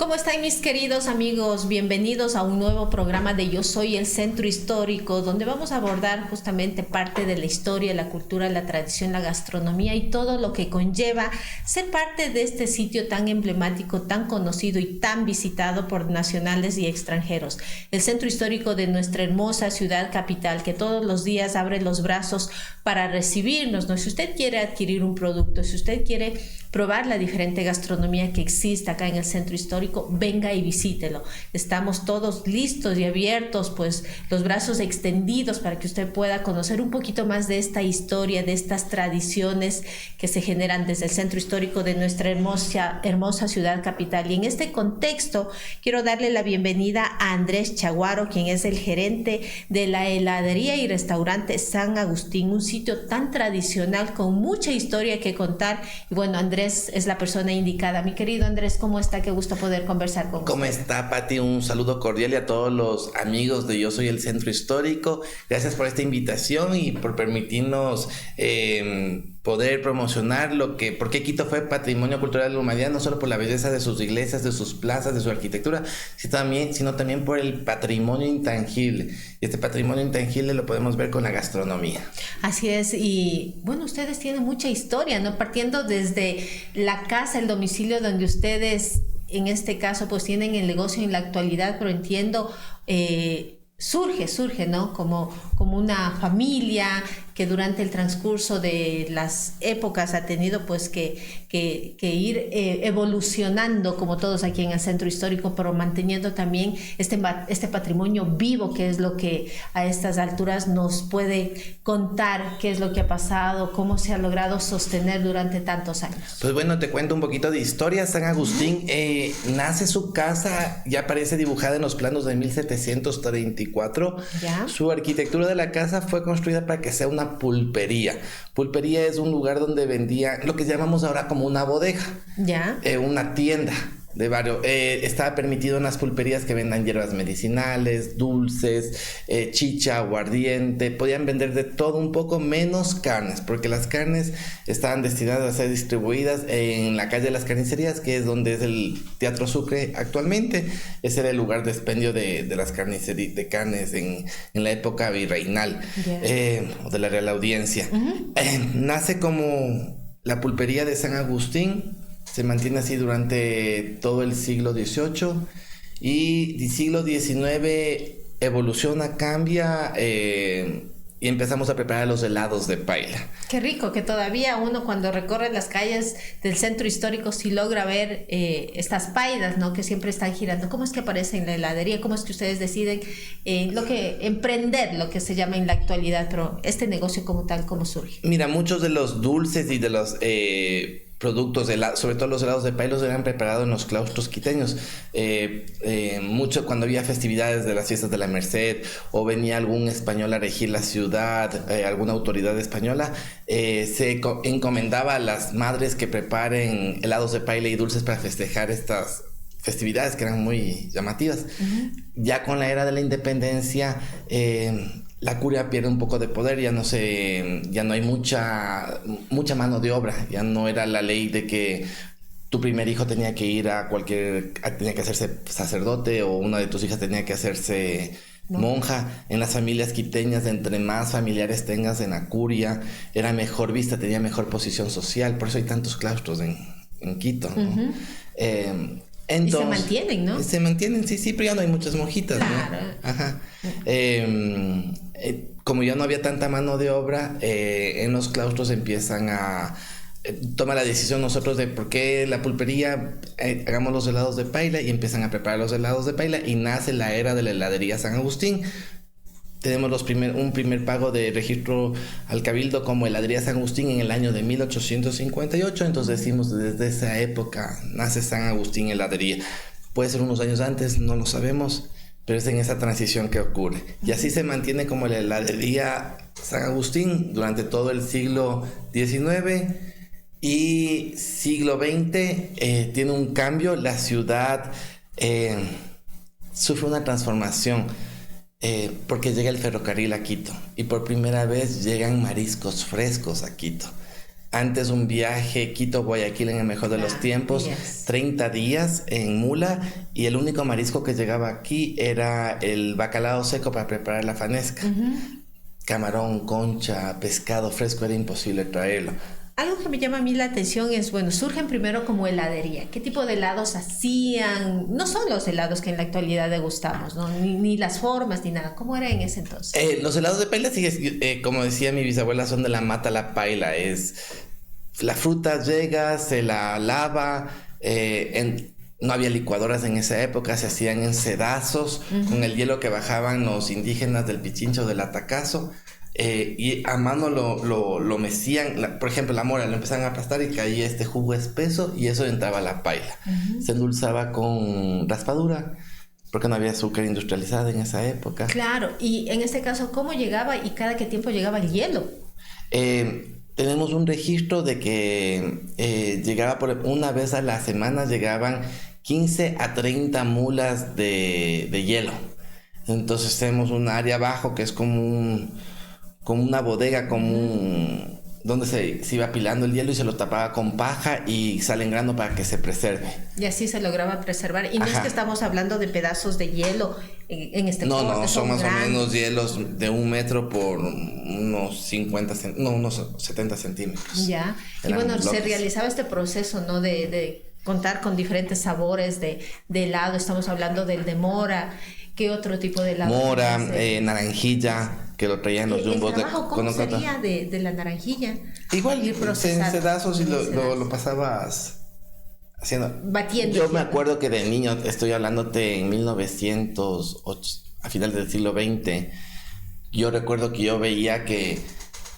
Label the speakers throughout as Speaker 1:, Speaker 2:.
Speaker 1: ¿Cómo están mis queridos amigos? Bienvenidos a un nuevo programa de Yo Soy el Centro Histórico, donde vamos a abordar justamente parte de la historia, la cultura, la tradición, la gastronomía y todo lo que conlleva ser parte de este sitio tan emblemático, tan conocido y tan visitado por nacionales y extranjeros. El Centro Histórico de nuestra hermosa ciudad capital, que todos los días abre los brazos para recibirnos, ¿no? Si usted quiere adquirir un producto, si usted quiere probar la diferente gastronomía que existe acá en el Centro Histórico, venga y visítelo. Estamos todos listos y abiertos, pues los brazos extendidos para que usted pueda conocer un poquito más de esta historia, de estas tradiciones que se generan desde el Centro Histórico de nuestra hermosa ciudad capital. Y en este contexto quiero darle la bienvenida a Andrés Chaguaro, quien es el gerente de la heladería y restaurante San Agustín, un sitio tan tradicional con mucha historia que contar. Y bueno, Andrés es la persona indicada. Mi querido Andrés, ¿cómo está? Qué gusto poder conversar con usted.
Speaker 2: ¿Cómo está, Pati? Un saludo cordial y a todos los amigos de Yo Soy el Centro Histórico. Gracias por esta invitación y por permitirnos poder promocionar porque Quito fue patrimonio cultural de la humanidad, no solo por la belleza de sus iglesias, de sus plazas, de su arquitectura, sino también por el patrimonio intangible. Y este patrimonio intangible lo podemos ver con la gastronomía.
Speaker 1: Así es, y bueno, ustedes tienen mucha historia, ¿no? Partiendo desde la casa, el domicilio donde ustedes, en este caso, pues tienen el negocio en la actualidad, pero entiendo, surge, ¿no? Como una familia que durante el transcurso de las épocas ha tenido pues que ir evolucionando como todos aquí en el Centro Histórico, pero manteniendo también este patrimonio vivo, que es lo que a estas alturas nos puede contar qué es lo que ha pasado, cómo se ha logrado sostener durante tantos años.
Speaker 2: Pues bueno, te cuento un poquito de historia. San Agustín nace su casa, ya aparece dibujada en los planos de 1734.
Speaker 1: ¿Ya?
Speaker 2: Su arquitectura de la casa fue construida para que sea una pulpería. Pulpería es un lugar donde vendían lo que llamamos ahora como una bodega.
Speaker 1: ¿Ya?
Speaker 2: Una tienda de varios. Estaba permitido en las pulperías que vendan hierbas medicinales, dulces, chicha, aguardiente. Podían vender de todo un poco, menos carnes, porque las carnes estaban destinadas a ser distribuidas en la calle de las carnicerías, que es donde es el Teatro Sucre actualmente. Ese era el lugar de expendio de las carnicerías, de carnes en la época virreinal, o de la Real Audiencia. Nace como la pulpería de San Agustín. Se mantiene así durante todo el siglo XVIII y el siglo XIX evoluciona, cambia y empezamos a preparar los helados de paila.
Speaker 1: Qué rico que todavía uno cuando recorre las calles del Centro Histórico sí logra ver estas pailas, ¿no? Que siempre están girando. ¿Cómo es que aparece en la heladería? ¿Cómo es que ustedes deciden emprender lo que se llama en la actualidad? Pero este negocio como tal, ¿cómo surge?
Speaker 2: Mira, muchos de los dulces y de los productos, sobre todo los helados de paila, eran preparados en los claustros quiteños. Mucho cuando había festividades de las fiestas de la Merced o venía algún español a regir la ciudad, alguna autoridad española, se encomendaba a las madres que preparen helados de paila y dulces para festejar estas festividades que eran muy llamativas. Ya con la era de la independencia, la curia pierde un poco de poder, ya no hay mucha mano de obra, ya no era la ley de que tu primer hijo tenía que ir tenía que hacerse sacerdote o una de tus hijas tenía que hacerse monja. En las familias quiteñas, entre más familiares tengas en la curia, era mejor vista, tenía mejor posición social, por eso hay tantos claustros en Quito, ¿no? Entonces,
Speaker 1: y se mantienen, ¿no?
Speaker 2: Se mantienen, sí, pero ya no hay muchas monjitas,
Speaker 1: claro,
Speaker 2: ¿no? Ajá. Como ya no había tanta mano de obra, en los claustros empiezan a tomar la decisión nosotros de por qué la pulpería, hagamos los helados de paila, y empiezan a preparar los helados de paila y nace la era de la heladería San Agustín. Tenemos un primer pago de registro al Cabildo como heladería San Agustín en el año de 1858, entonces decimos desde esa época nace San Agustín heladería. Puede ser unos años antes, no lo sabemos, pero es en esa transición que ocurre. Y así se mantiene como la heladería San Agustín durante todo el siglo XIX y siglo XX. Tiene un cambio, la ciudad sufre una transformación. Porque llega el ferrocarril a Quito y por primera vez llegan mariscos frescos a Quito. Antes un viaje Quito-Guayaquil en el mejor de los tiempos, 30 días en mula, y el único marisco que llegaba aquí era el bacalao seco para preparar la fanesca. Camarón, concha, pescado fresco era imposible traerlo.
Speaker 1: Algo que me llama a mí la atención es, bueno, surgen primero como heladería. ¿Qué tipo de helados hacían? No son los helados que en la actualidad degustamos, ¿no? Ni las formas, ni nada. ¿Cómo era en ese entonces?
Speaker 2: Los helados de paila, como decía mi bisabuela, son de la mata a la paila. La fruta llega, se la lava, no había licuadoras en esa época, se hacían en sedazos, con el hielo que bajaban los indígenas del Pichincho, del Atacazo. Y a mano lo mecían, por ejemplo la mora lo empezaban a aplastar y caía este jugo espeso y eso entraba a la paila. Se endulzaba con raspadura porque no había azúcar industrializada en esa época.
Speaker 1: Claro, y en este caso, ¿cómo llegaba y cada qué tiempo llegaba el hielo?
Speaker 2: Tenemos un registro de que llegaba una vez a la semana, llegaban 15 a 30 mulas de hielo. Entonces tenemos un área abajo que es como una bodega, donde se iba apilando el hielo y se lo tapaba con paja y sal en grano para que se preserve.
Speaker 1: Y así se lograba preservar. Y no es que estamos hablando de pedazos de hielo en este
Speaker 2: No, son más o menos hielos de 1 metro por unos 70 centímetros.
Speaker 1: Ya. Y bueno, se realizaba este proceso, ¿no? De contar con diferentes sabores de helado. Estamos hablando del de mora. ¿Qué otro tipo de helado?
Speaker 2: Mora, naranjilla, que lo traían los jumbos.
Speaker 1: ¿Cómo sería de la naranjilla?
Speaker 2: Igual, en sedazos y lo pasabas haciendo.
Speaker 1: Batiendo.
Speaker 2: Yo me acuerdo que de niño, estoy hablándote en 1908, a finales del siglo XX, yo recuerdo que yo veía que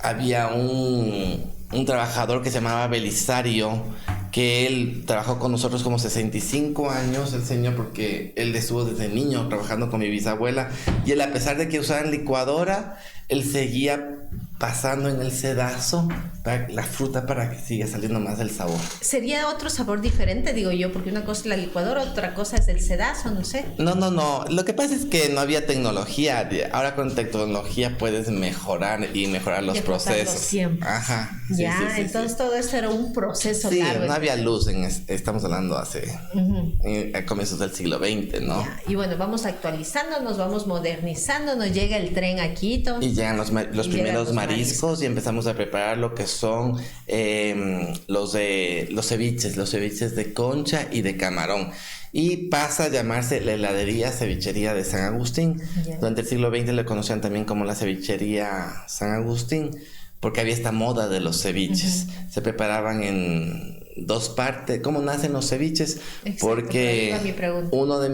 Speaker 2: había un trabajador que se llamaba Belisario, que él trabajó con nosotros como 65 años, el señor, porque él estuvo desde niño trabajando con mi bisabuela, y él, a pesar de que usaban licuadora, él seguía pasando en el sedazo la fruta para que siga saliendo más el sabor.
Speaker 1: ¿Sería otro sabor diferente, digo yo? Porque una cosa es la licuadora, otra cosa es el sedazo, no sé.
Speaker 2: No. Lo que pasa es que no había tecnología. Ahora con tecnología puedes mejar los procesos.
Speaker 1: Siempre.
Speaker 2: Ajá.
Speaker 1: Ya, entonces todo esto era un proceso largo.
Speaker 2: Sí, no había luz. Estamos hablando a comienzos del siglo XX, ¿no?
Speaker 1: Ya. Y bueno, vamos actualizándonos, vamos modernizando, nos llega el tren a Quito.
Speaker 2: Y llegan los primeros mariscos y empezamos a preparar lo que son los ceviches de concha y de camarón. Y pasa a llamarse la heladería cevichería de San Agustín. Yeah. Durante el siglo XX le conocían también como la cevichería San Agustín, porque había esta moda de los ceviches. Se preparaban en 2 partes. ¿Cómo nacen los ceviches?
Speaker 1: Exacto,
Speaker 2: porque uno de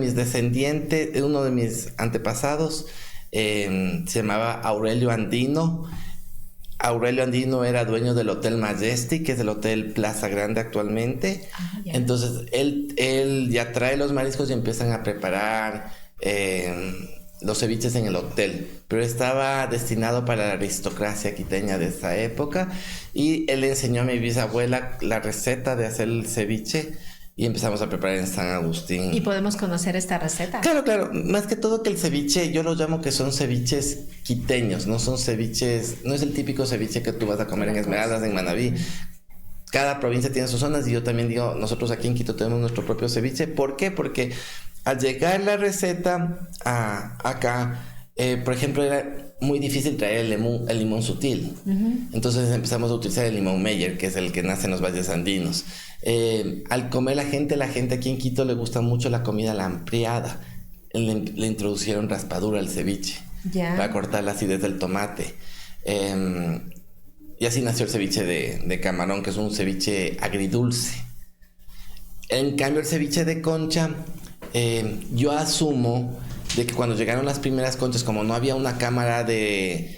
Speaker 2: mis antepasados se llamaba Aurelio Andino. Aurelio Andino era dueño del Hotel Majestic, que es el Hotel Plaza Grande actualmente. Yeah. Entonces él ya trae los mariscos y empiezan a preparar los ceviches en el hotel, pero estaba destinado para la aristocracia quiteña de esa época, y él enseñó a mi bisabuela la receta de hacer el ceviche y empezamos a preparar en San Agustín.
Speaker 1: ¿Y podemos conocer esta receta?
Speaker 2: Claro. Más que todo que el ceviche, yo lo llamo que son ceviches quiteños, no son ceviches, no es el típico ceviche que tú vas a comer en Esmeraldas, en Manabí. Cada provincia tiene sus zonas, y yo también digo, nosotros aquí en Quito tenemos nuestro propio ceviche. ¿Por qué? Porque al llegar la receta acá, por ejemplo, era muy difícil traer el limón sutil. Entonces empezamos a utilizar el limón Meyer, que es el que nace en los valles andinos. Al comer la gente aquí en Quito le gusta mucho la comida lampreada. Le introducieron raspadura al ceviche para cortar la acidez del tomate. Y así nació el ceviche de camarón, que es un ceviche agridulce. En cambio, el ceviche de concha, yo asumo de que cuando llegaron las primeras conchas, como no había una cámara de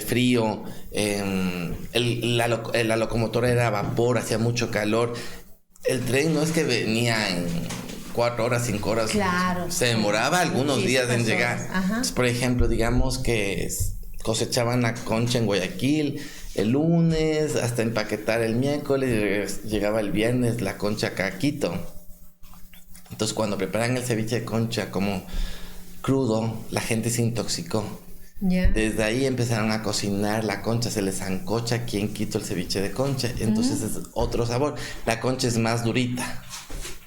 Speaker 2: frío, la locomotora era a vapor, hacía mucho calor. El tren no es que venía en 4 horas, 5 horas.
Speaker 1: Claro.
Speaker 2: Se demoraba algunos días en llegar. Entonces, por ejemplo, digamos que cosechaban la concha en Guayaquil el lunes, hasta empaquetar el miércoles, llegaba el viernes la concha acá a Quito. Entonces, cuando preparan el ceviche de concha como crudo, la gente se intoxicó.
Speaker 1: Ya.
Speaker 2: Desde ahí empezaron a cocinar la concha, se les ancocha aquí en Quito el ceviche de concha, entonces es otro sabor. La concha es más durita.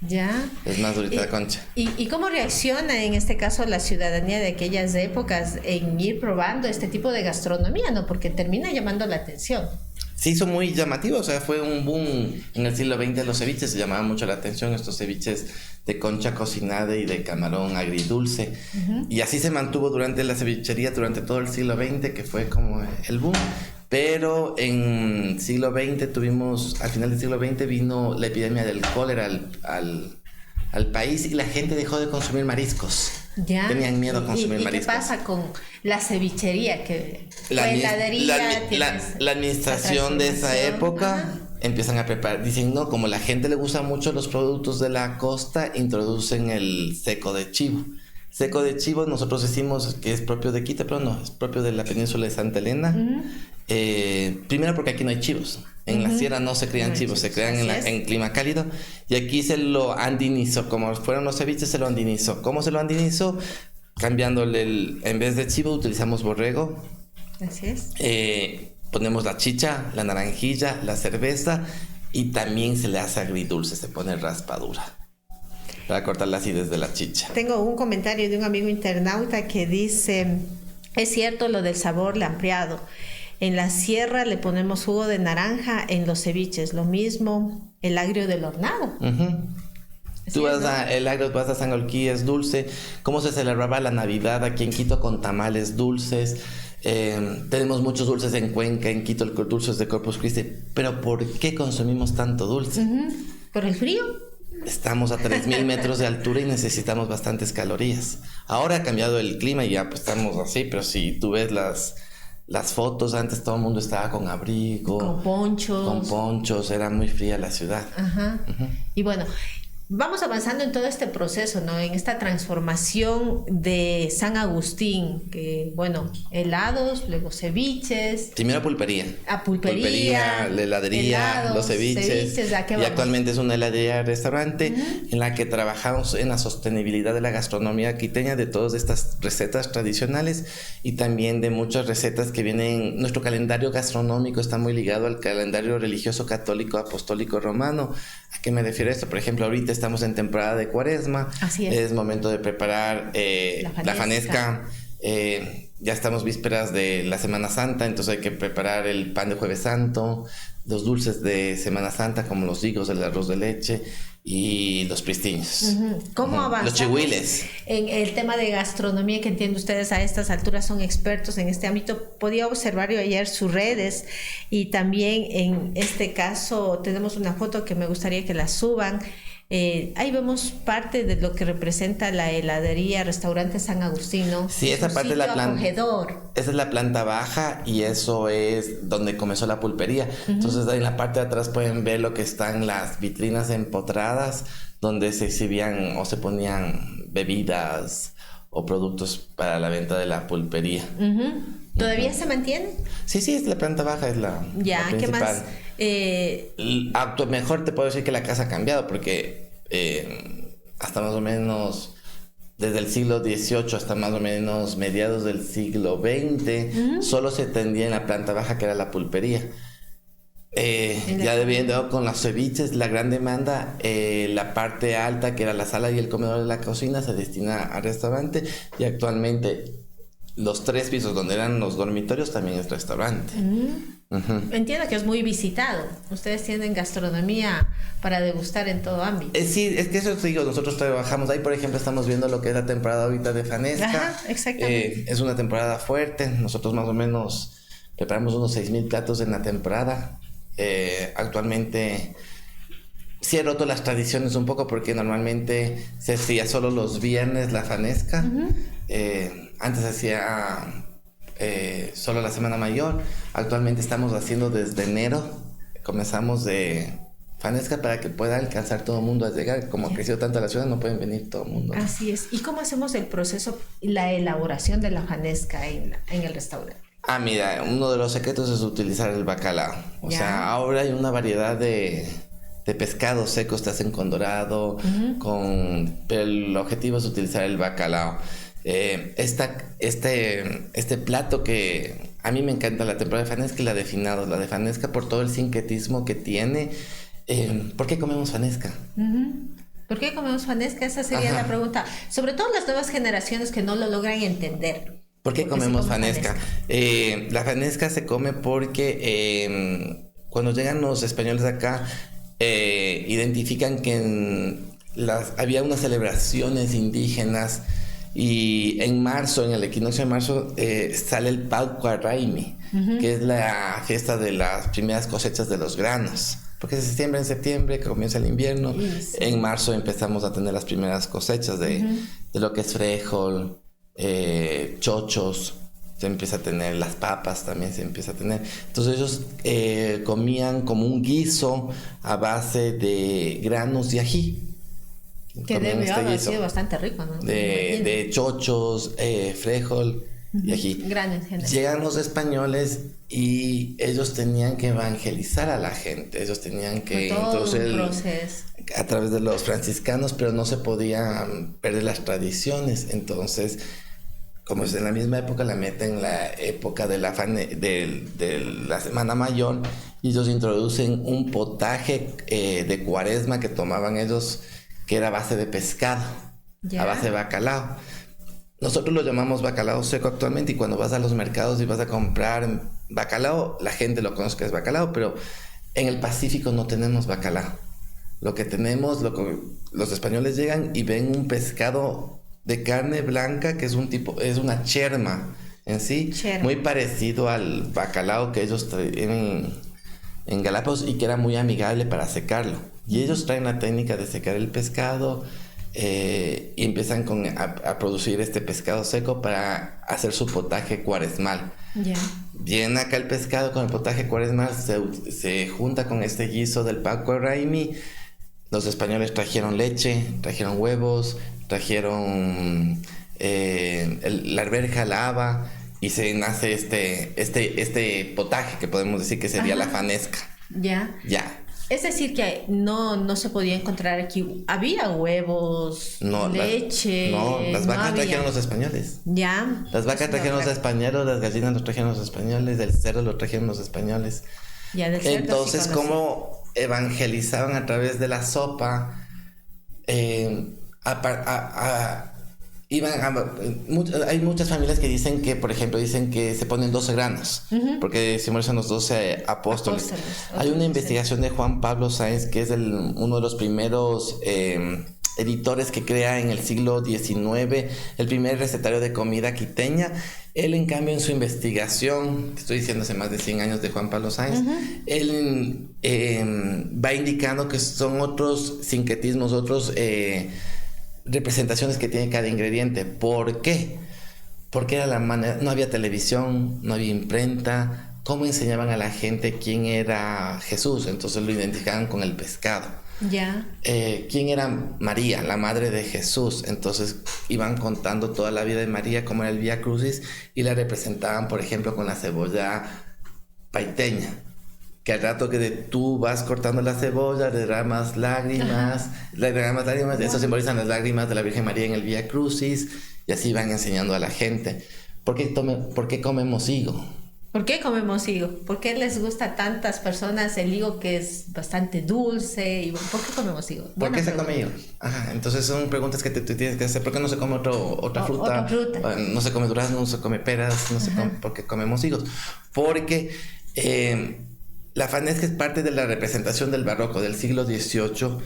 Speaker 1: Ya.
Speaker 2: Es más durita la concha.
Speaker 1: ¿Y cómo reacciona en este caso la ciudadanía de aquellas épocas en ir probando este tipo de gastronomía, ¿no? Porque termina llamando la atención.
Speaker 2: Se hizo muy llamativo, o sea, fue un boom en el siglo XX los ceviches, se llamaban mucho la atención estos ceviches de concha cocinada y de camarón agridulce. Y así se mantuvo durante la cevichería durante todo el siglo XX, que fue como el boom. Pero en siglo XX al final del siglo XX vino la epidemia del cólera al país y la gente dejó de consumir mariscos.
Speaker 1: Ya.
Speaker 2: Tenían miedo a consumir mariscos.
Speaker 1: ¿Y qué pasa con la cevichería?
Speaker 2: La
Speaker 1: La
Speaker 2: administración de esa época empiezan a preparar. Dicen, no, como la gente le gusta mucho los productos de la costa, introducen el seco de chivo. Seco de chivo nosotros decimos que es propio de Quito, pero no, es propio de la península de Santa Elena. Primero porque aquí no hay chivos. En la sierra no se crían chivos, se crean en clima cálido. Y aquí se lo andinizó, como fueron los ceviches, se lo andinizó. ¿Cómo se lo andinizó? Cambiándole en vez de chivo utilizamos borrego.
Speaker 1: Así es.
Speaker 2: Ponemos la chicha, la naranjilla, la cerveza y también se le hace agridulce, se pone raspadura. Para cortarla así desde la chicha.
Speaker 1: Tengo un comentario de un amigo internauta que dice, es cierto lo del sabor ampliado. En la sierra le ponemos jugo de naranja en los ceviches, lo mismo el agrio del hornado.
Speaker 2: Tú vas a San Olquí, es dulce. ¿Cómo se celebraba la Navidad aquí en Quito con tamales dulces? Tenemos muchos dulces en Cuenca, en Quito el dulce es de Corpus Christi. Pero ¿por qué consumimos tanto dulce?
Speaker 1: ¿Por el frío?
Speaker 2: Estamos a 3.000 metros de altura y necesitamos bastantes calorías. Ahora ha cambiado el clima y ya pues estamos así, pero si tú ves las fotos, antes todo el mundo estaba con abrigo.
Speaker 1: Con ponchos.
Speaker 2: Era muy fría la ciudad.
Speaker 1: Y bueno, vamos avanzando en todo este proceso, ¿no? En esta transformación de San Agustín, que bueno, helados, luego ceviches.
Speaker 2: Primero pulpería.
Speaker 1: Pulpería,
Speaker 2: la heladería,
Speaker 1: helados,
Speaker 2: los ceviches.
Speaker 1: ¿a qué
Speaker 2: y
Speaker 1: vamos?
Speaker 2: actualmente es una heladería restaurante en la que trabajamos en la sostenibilidad de la gastronomía quiteña, de todas estas recetas tradicionales y también de muchas recetas que vienen. Nuestro calendario gastronómico está muy ligado al calendario religioso católico apostólico romano. ¿A qué me refiero esto? Por ejemplo, ahorita estamos en temporada de Cuaresma.
Speaker 1: Así es.
Speaker 2: Es momento de preparar la fanesca. Ya estamos vísperas de la Semana Santa, entonces hay que preparar el pan de Jueves Santo, los dulces de Semana Santa como los higos, el arroz de leche y los pristiños.
Speaker 1: ¿Cómo avanzamos?
Speaker 2: Los chihuiles.
Speaker 1: En el tema de gastronomía, que entiendo ustedes a estas alturas son expertos en este ámbito, podía observar yo ayer sus redes y también en este caso tenemos una foto que me gustaría que la suban. Ahí vemos parte de lo que representa la heladería, restaurante San Agustín, ¿no?
Speaker 2: Sí, esa parte de la planta. Esa es la planta baja y eso es donde comenzó la pulpería. Entonces, ahí en la parte de atrás pueden ver lo que están las vitrinas empotradas, donde se exhibían o se ponían bebidas o productos para la venta de la pulpería.
Speaker 1: ¿Todavía se mantiene?
Speaker 2: Sí, es la planta baja, es la principal.
Speaker 1: ¿Qué más?
Speaker 2: Mejor te puedo decir que la casa ha cambiado porque hasta más o menos desde el siglo XVIII hasta más o menos mediados del siglo XX solo se atendía en la planta baja, que era la pulpería. Ya debiendo con los ceviches, la gran demanda, la parte alta, que era la sala y el comedor de la cocina, se destina al restaurante y actualmente los 3 pisos donde eran los dormitorios también es restaurante.
Speaker 1: Entiendo que es muy visitado. Ustedes tienen gastronomía para degustar en todo ámbito.
Speaker 2: Sí, es que eso te digo, nosotros trabajamos ahí, por ejemplo, estamos viendo lo que es la temporada ahorita de fanesca.
Speaker 1: Ajá, exactamente.
Speaker 2: Es una temporada fuerte, nosotros más o menos preparamos unos 6,000 platos en la temporada. Actualmente sí he roto las tradiciones un poco porque normalmente se hacía solo los viernes la fanesca. Antes hacía solo la Semana Mayor. Actualmente estamos haciendo desde enero. Comenzamos de fanesca para que pueda alcanzar todo el mundo a llegar. Como ha crecido tanto la ciudad, no pueden venir todo el mundo.
Speaker 1: Así es. ¿Y cómo hacemos el proceso, la elaboración de la fanesca en el restaurante?
Speaker 2: Mira, uno de los secretos es utilizar el bacalao. O sea, ahora hay una variedad de pescados secos, te hacen con dorado, pero el objetivo es utilizar el bacalao. Este plato que a mí me encanta, la temporada de fanesca y la de finados. La de fanesca por todo el sincretismo que tiene. ¿Por qué comemos fanesca?
Speaker 1: ¿Por qué comemos fanesca? Esa sería la pregunta. Sobre todo las nuevas generaciones que no lo logran entender.
Speaker 2: ¿Por qué comemos fanesca? La fanesca se come porque cuando llegan los españoles acá, identifican que había unas celebraciones indígenas y en marzo, en el equinoccio de marzo, sale el Paucarraimi, que es la fiesta de las primeras cosechas de los granos. Porque se siembra en septiembre, que comienza el invierno. Sí. En marzo empezamos a tener las primeras cosechas de lo que es frijol, chochos, se empieza a tener las papas, también se empieza a tener. Entonces ellos comían como un guiso a base de granos de ají.
Speaker 1: Que debe haber sido bastante rico, ¿no?
Speaker 2: De chochos, frijol y ají.
Speaker 1: Granos en general.
Speaker 2: Llegan los españoles y ellos tenían que evangelizar a la gente. Ellos tenían que introducir a través de los franciscanos, pero no se podían perder las tradiciones. Entonces, como es en la misma época, la meten en la época de la Semana Mayor, y ellos introducen un potaje de cuaresma que tomaban ellos, que era a base de pescado, a base de bacalao. Nosotros lo llamamos bacalao seco actualmente, y cuando vas a los mercados y vas a comprar bacalao, la gente lo conoce que es bacalao, pero en el Pacífico no tenemos bacalao. Lo que tenemos, los españoles llegan y ven un pescado de carne blanca, que es una cherma en sí, muy parecido al bacalao que ellos traen en Galápagos, y que era muy amigable para secarlo. Y ellos traen la técnica de secar el pescado, y empiezan a producir este pescado seco para hacer su potaje cuaresmal. Viene acá el pescado con el potaje cuaresmal, se junta con este guiso del Paucarraimi. Los españoles trajeron leche, trajeron huevos, trajeron la arveja, la haba, y se nace este potaje que podemos decir que sería la fanesca. Es
Speaker 1: decir, que no se podía encontrar aquí. Había huevos, leche.
Speaker 2: Las vacas trajeron los españoles. Las vacas trajeron los españoles, las gallinas los trajeron los españoles, el cerdo lo trajeron los españoles. Entonces, sí, ¿cómo evangelizaban a través de la sopa? Hay muchas familias que dicen que, por ejemplo, se ponen 12 granos, porque simbolizan los 12 apóstoles. Hay una investigación de Juan Pablo Sáenz, que es uno de los primeros editores que crea en el siglo XIX el primer recetario de comida quiteña. Él, en cambio, en su investigación, estoy diciendo hace más de 100 años de Juan Pablo Sáenz, él va indicando que son otros sincretismos, otros representaciones que tiene cada ingrediente. ¿Por qué? Porque era la manera, no había televisión, no había imprenta. ¿Cómo enseñaban a la gente quién era Jesús? Entonces lo identificaban con el pescado. ¿Quién era María, la madre de Jesús? Entonces iban contando toda la vida de María, cómo era el Vía Crucis, y la representaban, por ejemplo, con la cebolla paiteña, que al rato que tú vas cortando la cebolla, derramas lágrimas, eso simbolizan las lágrimas de la Virgen María en el Vía Crucis, y así van enseñando a la gente. ¿Por qué comemos higo?
Speaker 1: ¿Por qué comemos higo? ¿Por qué les gusta a tantas personas el higo, que es bastante dulce? ¿Por qué comemos higo?
Speaker 2: ¿Por qué se come higo? Entonces son preguntas que tú tienes que hacer. ¿Por qué no se come otra fruta? No se come durazno, no se come peras, no se come. ¿Por qué comemos higos? Porque la fanesca es parte de la representación del barroco del siglo XVIII,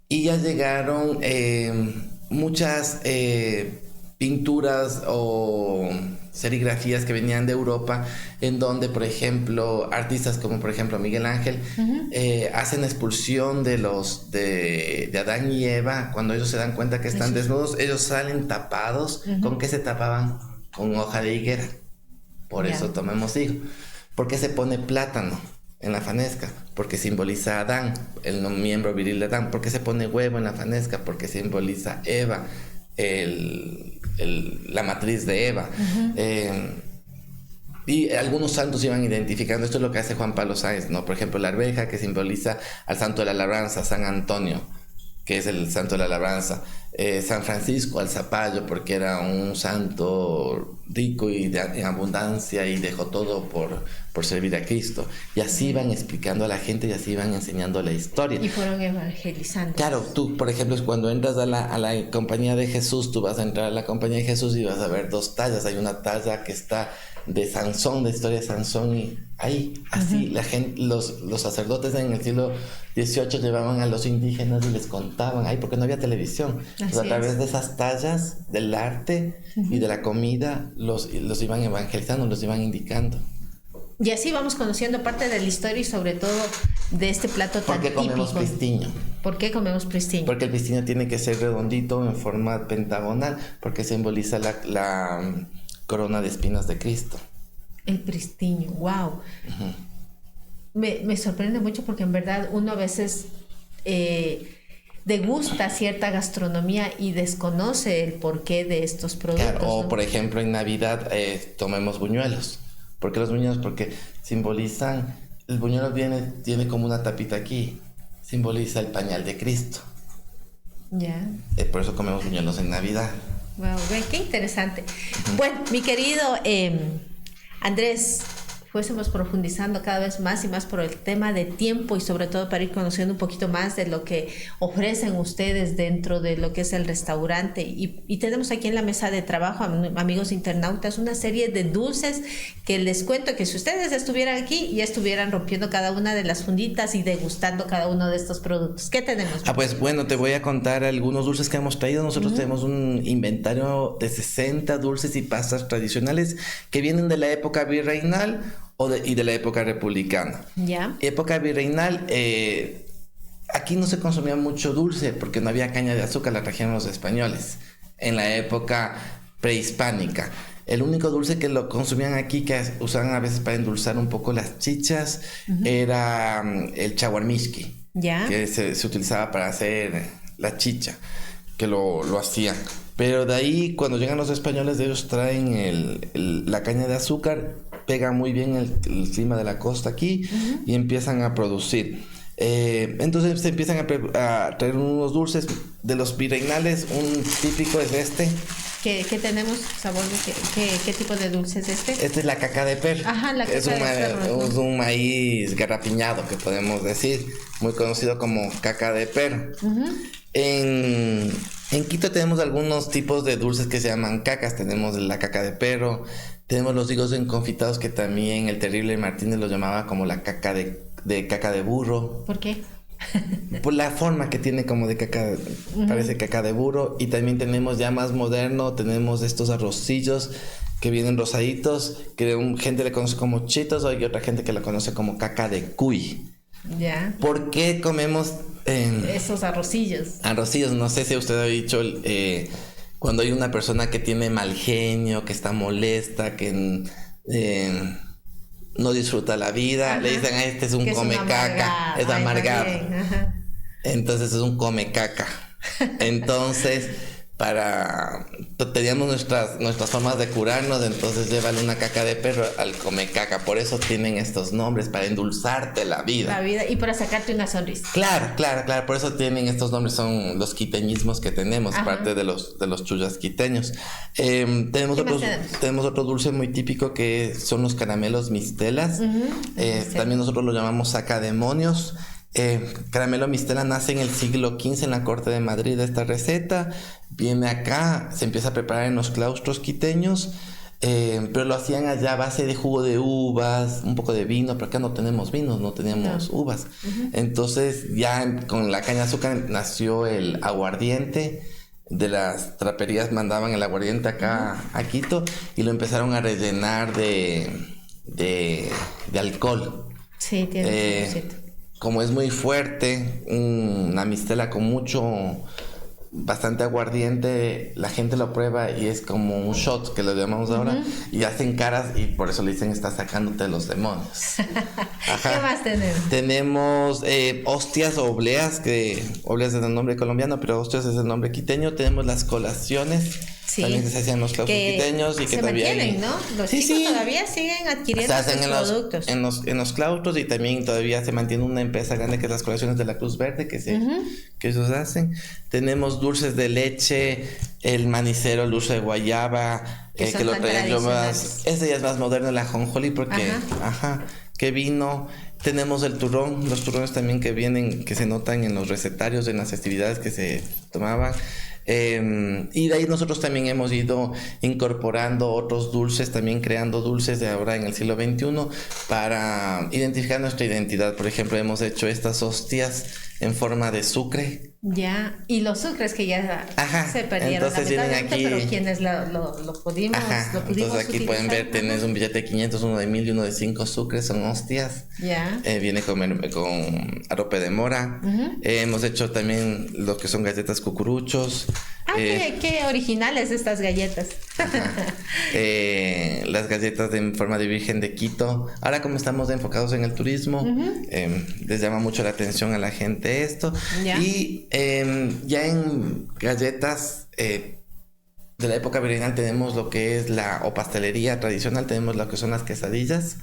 Speaker 2: y ya llegaron muchas pinturas o serigrafías que venían de Europa, en donde, por ejemplo, artistas como, por ejemplo, Miguel Ángel, hacen expulsión de Adán y Eva. Cuando ellos se dan cuenta que están desnudos, ellos salen tapados. ¿Con qué se tapaban? Con hoja de higuera. Por eso tomemos higo. ¿Por qué se pone plátano en la fanesca? Porque simboliza a Adán, el miembro viril de Adán. ¿Por qué se pone huevo en la fanesca? Porque simboliza Eva, la matriz de Eva. Y algunos santos iban identificando. Esto es lo que hace Juan Pablo Sáenz, ¿no? Por ejemplo, la arveja, que simboliza al santo de la labranza, San Antonio. que es el santo de la labranza. San Francisco al zapallo, porque era un santo rico y en abundancia y dejó todo por servir a Cristo. Y así iban explicando a la gente y así iban enseñando la historia.
Speaker 1: Y fueron evangelizando.
Speaker 2: Claro, tú, por ejemplo, cuando entras a la compañía de Jesús, tú vas a entrar a la compañía de Jesús y vas a ver dos tallas. Hay una talla que está de Sansón, de historia de Sansón, y ahí, así, la gente, los sacerdotes en el siglo XVIII llevaban a los indígenas y les contaban, ahí porque no había televisión. Entonces, a través de esas tallas del arte y de la comida, los iban evangelizando, los iban indicando.
Speaker 1: Y así vamos conociendo parte de la historia y sobre todo de este plato tan típico.
Speaker 2: ¿Por qué comemos pristiño?
Speaker 1: ¿Por qué comemos pristiño?
Speaker 2: Porque el pristiño tiene que ser redondito en forma pentagonal, porque simboliza la corona de espinas de Cristo.
Speaker 1: El pristiño, wow. Me sorprende mucho porque en verdad uno a veces degusta cierta gastronomía y desconoce el porqué de estos productos.
Speaker 2: Claro, o
Speaker 1: ¿no?
Speaker 2: por ejemplo en Navidad tomemos buñuelos. ¿Por qué los buñuelos? Porque simbolizan, el buñuelo tiene como una tapita aquí, simboliza el pañal de Cristo.
Speaker 1: Ya.
Speaker 2: Por eso comemos buñuelos en Navidad.
Speaker 1: Wow, qué interesante. Bueno, mi querido Andrés, fuésemos profundizando cada vez más y más por el tema de tiempo y sobre todo para ir conociendo un poquito más de lo que ofrecen ustedes dentro de lo que es el restaurante. Y tenemos aquí en la mesa de trabajo, amigos internautas, una serie de dulces que les cuento que si ustedes estuvieran aquí ya estuvieran rompiendo cada una de las funditas y degustando cada uno de estos productos. ¿Qué tenemos?
Speaker 2: Pues bueno, te voy a contar algunos dulces que hemos traído. Nosotros tenemos un inventario de 60 dulces y pastas tradicionales que vienen de la época virreinal y de la época republicana.
Speaker 1: Ya.
Speaker 2: Época virreinal, aquí no se consumía mucho dulce porque no había caña de azúcar, la trajeron los españoles. En la época prehispánica, el único dulce que lo consumían aquí, que usaban a veces para endulzar un poco las chichas, era el chaguarmisqui, que se utilizaba para hacer la chicha, que lo hacían. Pero de ahí, cuando llegan los españoles, ellos traen la caña de azúcar, pega muy bien el clima de la costa aquí y empiezan a producir. Entonces se empiezan a traer unos dulces de los virreinales. Un típico es este.
Speaker 1: ¿Qué tenemos? ¿Sabor de qué tipo de dulce es este?
Speaker 2: Este es la caca de perro.
Speaker 1: Ajá, la caca de perro.
Speaker 2: Es un maíz garrapiñado, que podemos decir, muy conocido como caca de perro. En Quito tenemos algunos tipos de dulces que se llaman cacas. Tenemos la caca de perro, tenemos los higos enconfitados, que también el terrible Martínez los llamaba como la caca de caca de burro.
Speaker 1: ¿Por qué?
Speaker 2: Por la forma que tiene como de caca, parece caca de burro. Y también tenemos ya más moderno, tenemos estos arrocillos que vienen rosaditos, que gente le conoce como chitos, hay otra gente que la conoce como caca de cuy.
Speaker 1: Ya.
Speaker 2: ¿Por qué comemos
Speaker 1: esos arrocillos?
Speaker 2: Arrocillos, no sé si usted ha dicho cuando hay una persona que tiene mal genio, que está molesta, que no disfruta la vida, le dicen, este es un come caca, es amargado. Entonces es un come caca. Entonces, teníamos nuestras formas de curarnos, entonces llévale una caca de perro al come caca. Por eso tienen estos nombres, para endulzarte la vida.
Speaker 1: La vida y para sacarte una sonrisa.
Speaker 2: Claro, por eso tienen estos nombres, son los quiteñismos que tenemos, parte de los chullas quiteños. Tenemos otro dulce muy típico que son los caramelos mistelas. También nosotros lo llamamos sacademonios. Caramelo mistela nace en el siglo XV en la corte de Madrid. Esta receta viene acá, se empieza a preparar en los claustros quiteños, pero lo hacían allá a base de jugo de uvas, un poco de vino, pero acá no tenemos vinos, no teníamos uvas. Entonces ya con la caña de azúcar nació el aguardiente. De las traperías mandaban el aguardiente acá a Quito y lo empezaron a rellenar de alcohol.
Speaker 1: Sí, tiene un
Speaker 2: como es muy fuerte, una mistela con bastante aguardiente, la gente lo prueba y es como un shot, que lo llamamos ahora, y hacen caras y por eso le dicen, está sacándote los demonios.
Speaker 1: ¿Qué más tenemos?
Speaker 2: Tenemos hostias o obleas, que obleas es el nombre colombiano, pero hostias es el nombre quiteño. Tenemos las colaciones.
Speaker 1: Sí.
Speaker 2: También se hacían los claustros quiteños y que
Speaker 1: se
Speaker 2: todavía
Speaker 1: mantienen,
Speaker 2: hay...
Speaker 1: ¿no? Los
Speaker 2: Sí,
Speaker 1: chicos
Speaker 2: sí.
Speaker 1: todavía siguen adquiriendo
Speaker 2: Se hacen
Speaker 1: estos productos.
Speaker 2: en los claustros, y también todavía se mantiene una empresa grande que es las colecciones de la Cruz Verde que ellos hacen. Tenemos dulces de leche, el manicero, el dulce de guayaba,
Speaker 1: Que son
Speaker 2: que lo
Speaker 1: tan
Speaker 2: traían yo más.
Speaker 1: tradicionales.
Speaker 2: Ese ya es más moderno, el ajonjolí, porque, que vino. Tenemos el turrón, los turrones también que vienen, que se notan en los recetarios, en las festividades que se tomaban. Y de ahí nosotros también hemos ido incorporando otros dulces, también creando dulces de ahora en el siglo XXI para identificar nuestra identidad. Por ejemplo, hemos hecho estas hostias en forma de sucre.
Speaker 1: Ya, y los sucres que ya se perdieron,
Speaker 2: entonces vienen
Speaker 1: lamentablemente,
Speaker 2: aquí,
Speaker 1: pero quienes lo pudimos
Speaker 2: entonces aquí
Speaker 1: utilizar,
Speaker 2: pueden ver, tenés un billete de 500, uno de 1000 y uno de 5 sucres, son hostias.
Speaker 1: Ya.
Speaker 2: Viene con arope de mora. Hemos hecho también lo que son galletas cucuruchos.
Speaker 1: Qué originales estas galletas.
Speaker 2: Las galletas en forma de Virgen de Quito. Ahora, como estamos enfocados en el turismo, les llama mucho la atención a la gente esto.
Speaker 1: Ya.
Speaker 2: Y ya en galletas de la época virreinal tenemos lo que es o pastelería tradicional, tenemos lo que son las quesadillas.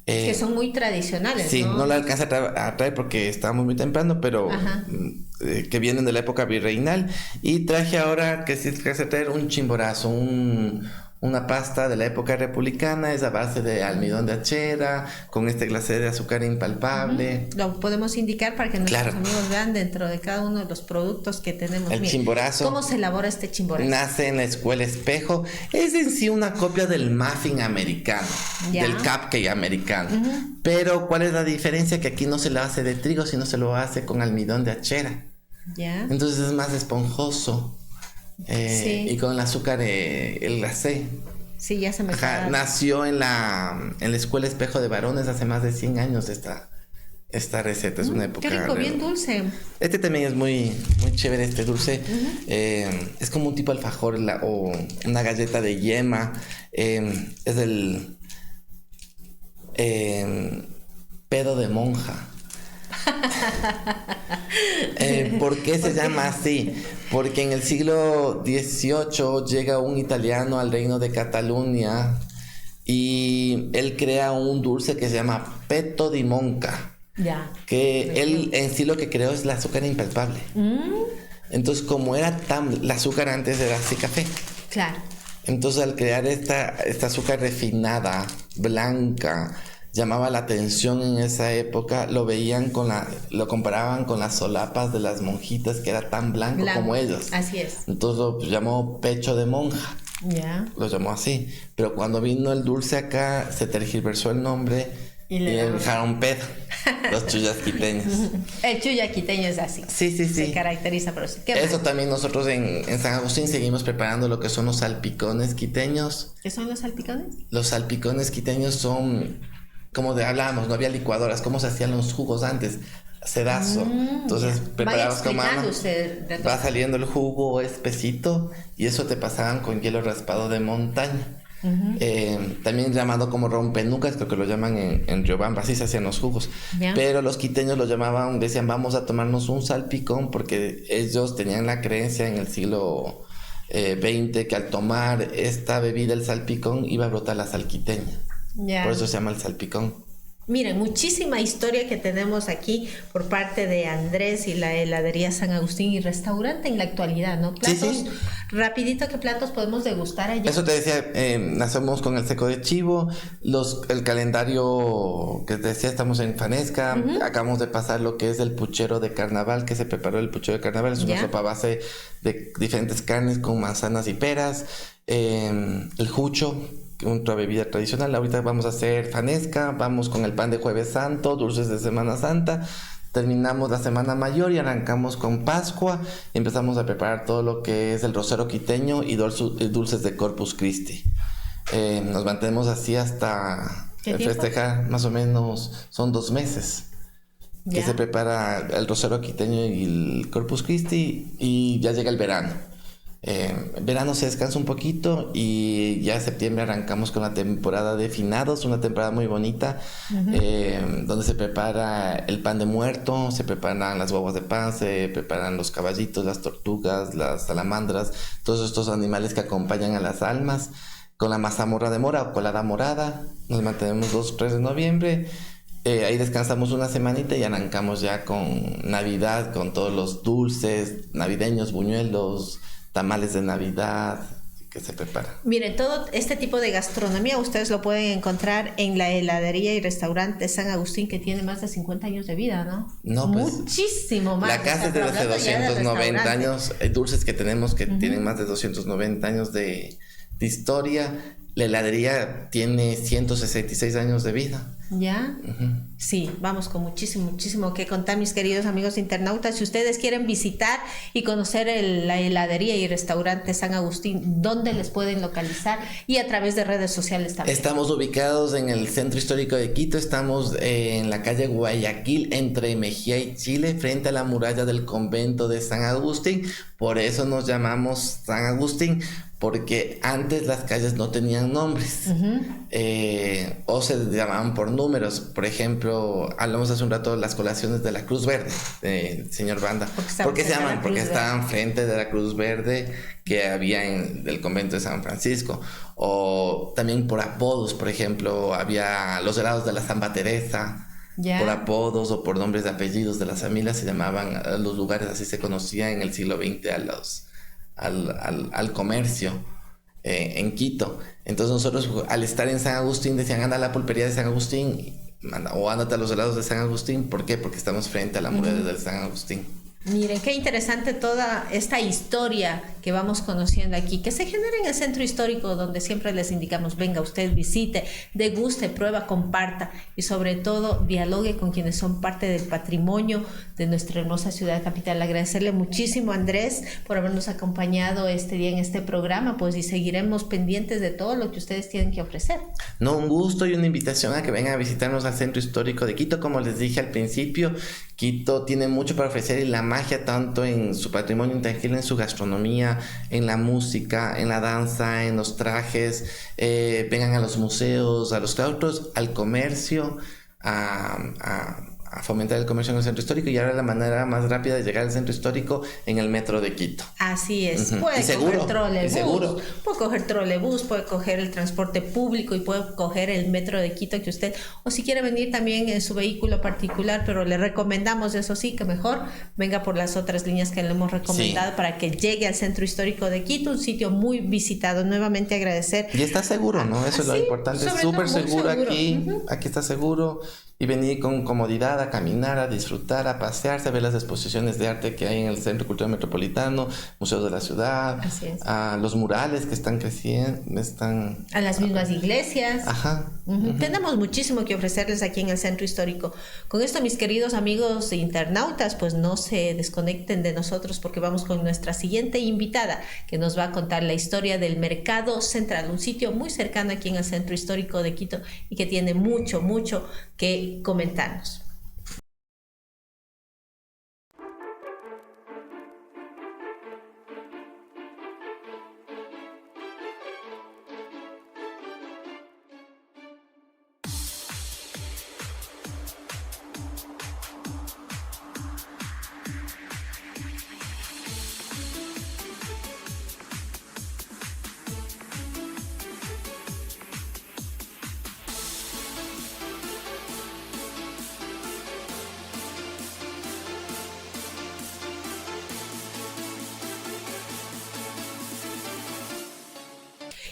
Speaker 1: Que son muy tradicionales,
Speaker 2: sí, no la alcanza a traer porque estábamos muy temprano, pero que vienen de la época virreinal. Y traje ahora que sí que se traer un chimborazo, una pasta de la época republicana, es a base de almidón de achera, con este glacé de azúcar impalpable.
Speaker 1: Lo podemos indicar para que nuestros amigos vean dentro de cada uno de los productos que tenemos.
Speaker 2: El chimborazo.
Speaker 1: ¿Cómo se elabora este chimborazo?
Speaker 2: Nace en la Escuela Espejo. Es en sí una copia del muffin americano, del cupcake americano. Pero ¿cuál es la diferencia? Que aquí no se lo hace de trigo, sino se lo hace con almidón de achera.
Speaker 1: Ya.
Speaker 2: Entonces es más esponjoso. Y con el azúcar, el glacé.
Speaker 1: Sí, ya se me está...
Speaker 2: Nació en la Escuela Espejo de Varones hace más de 100 años esta receta. Es una época...
Speaker 1: Qué rico, bien dulce.
Speaker 2: Este también es muy, muy chévere, este dulce. Es como un tipo alfajor o una galleta de yema. Es el pedo de monja. ¿Por qué se llama así? Porque en el siglo XVIII llega un italiano al reino de Cataluña y él crea un dulce que se llama peto di monca.
Speaker 1: Ya.
Speaker 2: Que él en sí lo que creó es el azúcar impalpable. Entonces, como era el azúcar antes era así café.
Speaker 1: Claro.
Speaker 2: Entonces, al crear esta azúcar refinada, blanca, llamaba la atención en esa época, lo comparaban con las solapas de las monjitas, que era tan blanco como ellos.
Speaker 1: Así es.
Speaker 2: Entonces lo llamó pecho de monja.
Speaker 1: Ya.
Speaker 2: Lo llamó así. Pero cuando vino el dulce acá, se tergiversó el nombre y le dejaron pedo. Los chuyas quiteños.
Speaker 1: El chuya quiteño es así.
Speaker 2: Sí.
Speaker 1: Se caracteriza por eso.
Speaker 2: Eso también nosotros en San Agustín seguimos preparando lo que son los salpicones quiteños.
Speaker 1: ¿Qué son los salpicones?
Speaker 2: Los salpicones quiteños son... Como hablábamos, no había licuadoras, ¿cómo se hacían los jugos antes? Sedazo. Entonces preparabas con mano. Va saliendo el jugo espesito y eso te pasaban con hielo raspado de montaña. También llamado como rompenucas, creo que lo llaman en Riobamba, así se hacían los jugos. Pero los quiteños lo llamaban, decían, vamos a tomarnos un salpicón, porque ellos tenían la creencia en el siglo XX que al tomar esta bebida, el salpicón, iba a brotar la salquiteña. Por eso se llama el salpicón.
Speaker 1: Miren, muchísima historia que tenemos aquí por parte de Andrés y la heladería San Agustín y restaurante en la actualidad, ¿no? Platos, rapidito, ¿qué platos podemos degustar allá?
Speaker 2: Eso te decía, nacemos con el seco de chivo, el calendario que te decía, estamos en Fanesca, acabamos de pasar lo que es el puchero de carnaval, que se preparó el puchero de carnaval, es una sopa a base de diferentes carnes con manzanas y peras, el jucho, otra bebida tradicional. Ahorita vamos a hacer fanesca, vamos con el pan de Jueves Santo, dulces de Semana Santa, terminamos la Semana Mayor y arrancamos con Pascua y empezamos a preparar todo lo que es el rosero quiteño y dulces de Corpus Christi. Nos mantenemos así hasta festejar, más o menos son 2 meses que se prepara el rosero quiteño y el Corpus Christi y ya llega el verano. Verano se descansa un poquito y ya en septiembre arrancamos con la temporada de finados, una temporada muy bonita, donde se prepara el pan de muerto, se preparan las guaguas de pan, se preparan los caballitos, las tortugas, las salamandras, todos estos animales que acompañan a las almas, con la mazamorra de mora o colada morada. Nos mantenemos 2 o 3 de noviembre. Ahí descansamos una semanita y arrancamos ya con Navidad, con todos los dulces navideños, buñuelos, tamales de Navidad que se preparan.
Speaker 1: Miren, todo este tipo de gastronomía ustedes lo pueden encontrar en la heladería y restaurante San Agustín, que tiene más de 50 años de vida, ¿no?
Speaker 2: No, pues,
Speaker 1: muchísimo más.
Speaker 2: La casa es de hace 290 años. Hay dulces que tenemos que tienen más de 290 años de historia. La heladería tiene 166 años de vida.
Speaker 1: ¿Ya? Sí, vamos con muchísimo que contar, mis queridos amigos internautas. Si ustedes quieren visitar y conocer la heladería y restaurante San Agustín, ¿dónde les pueden localizar? Y a través de redes sociales también.
Speaker 2: Estamos ubicados en el Centro Histórico de Quito. Estamos en la calle Guayaquil, entre Mejía y Chile, frente a la muralla del convento de San Agustín. Por eso nos llamamos San Agustín, porque antes las calles no tenían nombres, o se llamaban por números. Por ejemplo, hablamos hace un rato de las colaciones de la Cruz Verde, señor Banda. ¿Por qué se llaman? Porque estaban frente de la Cruz Verde que había en el convento de San Francisco. O también por apodos, por ejemplo, había los helados de la Santa Teresa. Yeah. Por apodos o por nombres de apellidos de las familias se llamaban los lugares, así se conocía en el siglo XX al comercio en Quito. Entonces nosotros, al estar en San Agustín, decían: anda a la pulpería de San Agustín, o ándate a los helados de San Agustín. ¿Por qué? Porque estamos frente a la muralla de San Agustín.
Speaker 1: Miren, qué interesante toda esta historia que vamos conociendo aquí, que se genera en el centro histórico, donde siempre les indicamos: venga, usted visite, deguste, prueba, comparta y sobre todo dialogue con quienes son parte del patrimonio de nuestra hermosa ciudad capital. Agradecerle muchísimo a Andrés por habernos acompañado este día en este programa, pues, y seguiremos pendientes de todo lo que ustedes tienen que ofrecer.
Speaker 2: No, un gusto y una invitación a que vengan a visitarnos al centro histórico de Quito. Como les dije al principio, Quito tiene mucho para ofrecer, y la magia tanto en su patrimonio intangible, en su gastronomía, en la música, en la danza, en los trajes. Vengan a los museos, a los claustros, al comercio, a fomentar el comercio en el centro histórico. Y ahora la manera más rápida de llegar al centro histórico en el metro de Quito.
Speaker 1: Así es. Puede coger trolebús, puede coger trolebús, puede coger el transporte público y puede coger el metro de Quito que usted, o si quiere venir también en su vehículo particular, pero le recomendamos, eso sí, que mejor venga por las otras líneas que le hemos recomendado, para que llegue al centro histórico de Quito, un sitio muy visitado. Nuevamente agradecer.
Speaker 2: Y está seguro, ¿no? Eso es lo importante. Es súper seguro aquí. Aquí está seguro. Y venir con comodidad a caminar, a disfrutar, a pasearse, a ver las exposiciones de arte que hay en el Centro Cultural Metropolitano, museos de la ciudad, a los murales que están creciendo, a
Speaker 1: las mismas iglesias.
Speaker 2: Ajá.
Speaker 1: Tenemos muchísimo que ofrecerles aquí en el Centro Histórico. Con esto, mis queridos amigos internautas, pues no se desconecten de nosotros, porque vamos con nuestra siguiente invitada, que nos va a contar la historia del Mercado Central, un sitio muy cercano aquí en el Centro Histórico de Quito y que tiene mucho que comentarnos.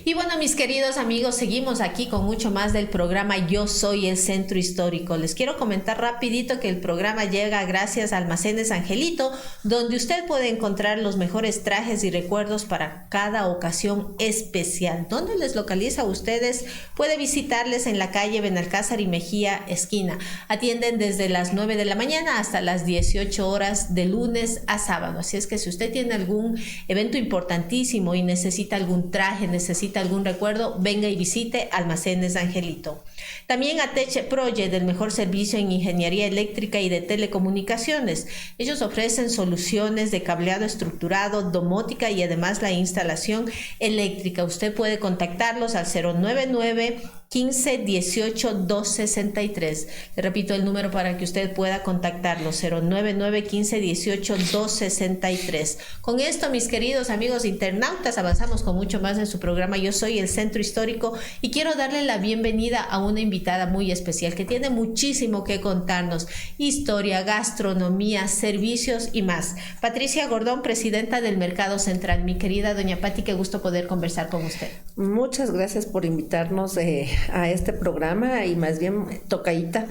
Speaker 1: Y bueno, mis queridos amigos, seguimos aquí con mucho más del programa Yo Soy el Centro Histórico. Les quiero comentar rapidito que el programa llega gracias a Almacenes Angelito, donde usted puede encontrar los mejores trajes y recuerdos para cada ocasión especial. ¿Dónde les localiza a ustedes? Puede visitarles en la calle Benalcázar y Mejía, esquina. Atienden desde las 9 de la mañana hasta las 18 horas de lunes a sábado. Así es que si usted tiene algún evento importantísimo y necesita algún traje, necesita algún recuerdo, venga y visite Almacenes Angelito. También Atech Project, el mejor servicio en ingeniería eléctrica y de telecomunicaciones. Ellos ofrecen soluciones de cableado estructurado, domótica y además la instalación eléctrica. Usted puede contactarlos al 099 15 18 263. Le repito el número para que usted pueda contactarlo, 099 15 18 263. Con esto, mis queridos amigos internautas, avanzamos con mucho más en su programa Yo Soy el Centro Histórico, y quiero darle la bienvenida a una invitada muy especial que tiene muchísimo que contarnos: historia, gastronomía, servicios y más. Patricia Gordón, presidenta del Mercado Central. Mi querida doña Pati, qué gusto poder conversar con usted.
Speaker 3: Muchas gracias por invitarnos a este programa, y más bien, tocayita,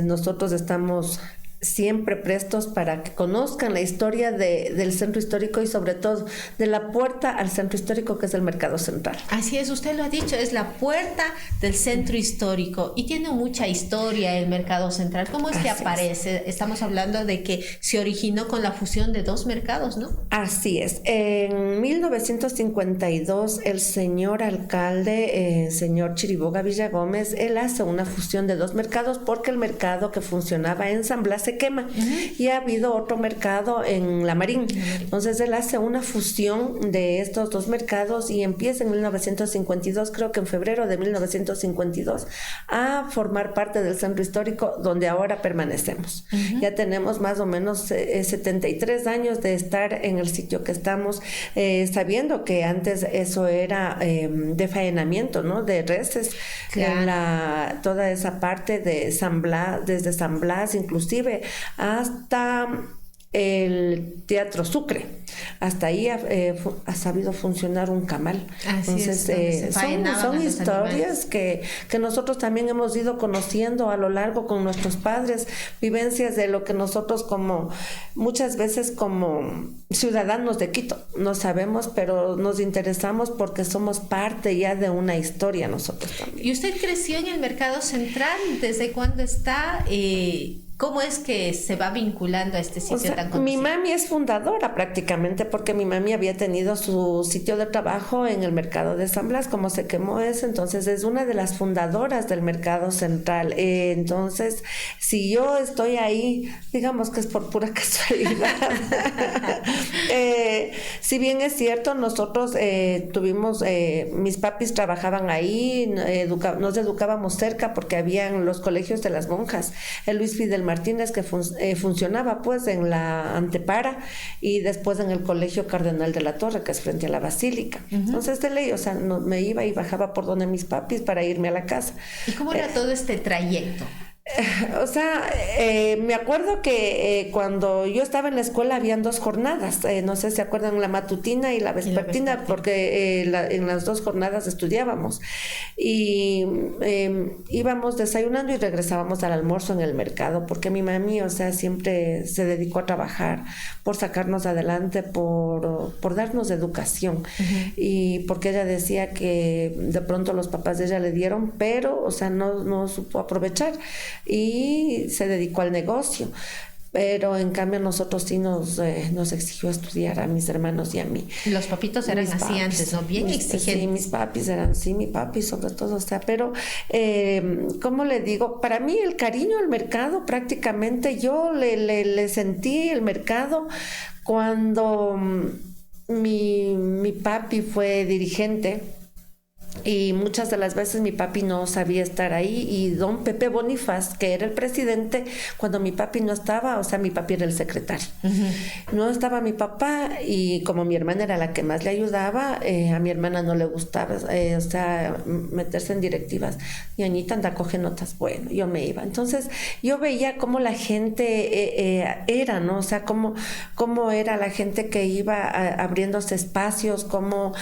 Speaker 3: nosotros estamos siempre prestos para que conozcan la historia del centro histórico y sobre todo de la puerta al centro histórico, que es el Mercado Central.
Speaker 1: Así es, usted lo ha dicho, es la puerta del centro histórico y tiene mucha historia el Mercado Central. ¿Cómo es que aparece? Estamos hablando de que se originó con la fusión de dos mercados, ¿no?
Speaker 3: Así es. En 1952 el señor alcalde, señor Chiriboga Villagómez, él hace una fusión de dos mercados porque el mercado que funcionaba en San Blas se quema, y ha habido otro mercado en La Marín. Entonces él hace una fusión de estos dos mercados y empieza en 1952, creo que en febrero de 1952, a formar parte del centro histórico donde ahora permanecemos. Ya tenemos más o menos 73 años de estar en el sitio que estamos, sabiendo que antes eso era de faenamiento, ¿no? De reses, claro. Toda esa parte de San Blas, desde San Blas inclusive hasta el Teatro Sucre, hasta ahí ha sabido funcionar un camal. Entonces son historias que nosotros también hemos ido conociendo a lo largo con nuestros padres, vivencias de lo que nosotros muchas veces como ciudadanos de Quito no sabemos, pero nos interesamos porque somos parte ya de una historia nosotros también.
Speaker 1: ¿Y usted creció en el Mercado Central? ¿Desde cuándo está? ¿Cómo es que se va vinculando a este sitio tan conocido?
Speaker 3: Mi mami es fundadora prácticamente, porque mi mami había tenido su sitio de trabajo en el mercado de San Blas, como se quemó ese, entonces es una de las fundadoras del Mercado Central. Entonces, si yo estoy ahí, digamos que es por pura casualidad. Si bien es cierto, nosotros tuvimos, mis papis trabajaban ahí, nos educábamos cerca porque habían los colegios de las monjas, el Luis Fidel Martínez, que funcionaba pues en la Antepara, y después en el Colegio Cardenal de la Torre, que es frente a la Basílica. Entonces de ley, o sea, me iba y bajaba por donde mis papis para irme a la casa.
Speaker 1: ¿Y cómo era todo este trayecto?
Speaker 3: O sea, me acuerdo que cuando yo estaba en la escuela habían dos jornadas, no sé si se acuerdan, la matutina y la vespertina, porque en las dos jornadas estudiábamos, y íbamos desayunando y regresábamos al almuerzo en el mercado, porque mi mami, o sea, siempre se dedicó a trabajar por sacarnos adelante, por darnos educación, y porque ella decía que de pronto los papás de ella le dieron, pero, o sea, no supo aprovechar, y se dedicó al negocio. Pero en cambio nosotros sí nos exigió estudiar a mis hermanos y a mí.
Speaker 1: Los papitos eran así antes, ¿no? Bien exigentes.
Speaker 3: Sí, mis papis eran así, mi papi sobre todo, o sea, pero ¿cómo le digo? Para mí el cariño al mercado, prácticamente yo le sentí el mercado cuando mi papi fue dirigente. Y muchas de las veces mi papi no sabía estar ahí, y don Pepe Bonifaz, que era el presidente, cuando mi papi no estaba, o sea, mi papi era el secretario. No estaba mi papá, y como mi hermana era la que más le ayudaba, a mi hermana no le gustaba, o sea, meterse en directivas. Y Añita, anda, coge notas. Bueno, yo me iba. Entonces, yo veía cómo la gente era, ¿no? O sea, cómo era la gente que iba abriéndose espacios, cómo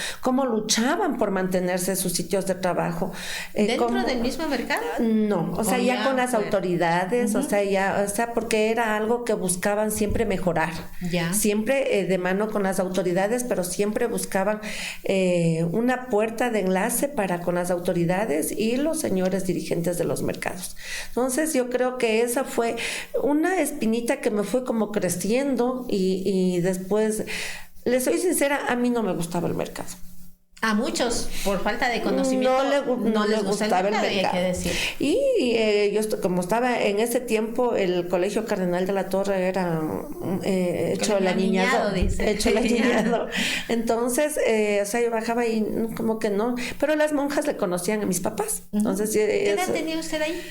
Speaker 3: luchaban por mantenerse sus sitios de trabajo.
Speaker 1: ¿Dentro del mismo mercado?
Speaker 3: No, o sea, ya con las autoridades, o sea, porque era algo que buscaban siempre mejorar. Siempre de mano con las autoridades, pero siempre buscaban una puerta de enlace para con las autoridades y los señores dirigentes de los mercados. Entonces, yo creo que esa fue una espinita que me fue como creciendo, y después, les soy sincera, a mí no me gustaba el mercado.
Speaker 1: A muchos, por falta de conocimiento, no les gustaba el mercado, hay que decir.
Speaker 3: Y yo, como estaba en ese tiempo, el Colegio Cardenal de la Torre era hecho el aniñado. Entonces, o sea, yo bajaba y como que no, pero las monjas le conocían a mis papás. Entonces,
Speaker 1: ¿qué edad tenía usted ahí?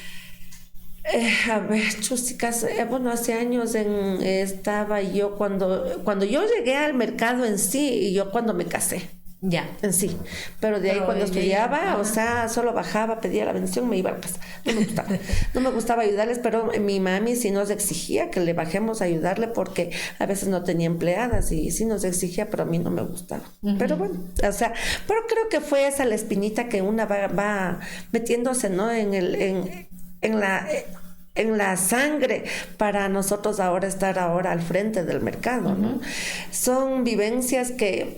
Speaker 3: A ver, chusicas, bueno, hace años estaba yo cuando yo llegué al mercado en sí, y yo cuando me casé.
Speaker 1: Ya.
Speaker 3: En sí. Pero de ahí cuando estudiaba, o sea, solo bajaba, pedía la bendición, me iba a la casa. No me gustaba. No me gustaba ayudarles, pero mi mami sí nos exigía que le bajemos a ayudarle porque a veces no tenía empleadas y sí nos exigía, pero a mí no me gustaba. Pero bueno, o sea, pero creo que fue esa la espinita que una va metiéndose, ¿no? En la sangre para nosotros ahora estar al frente del mercado, ¿no? Son vivencias que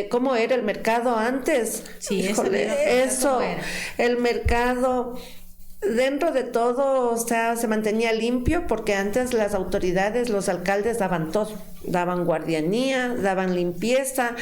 Speaker 3: cómo era el mercado antes.
Speaker 1: Sí,
Speaker 3: eso, el mercado dentro de todo, o sea, se mantenía limpio porque antes las autoridades, los alcaldes daban todo, daban guardianía, daban limpieza,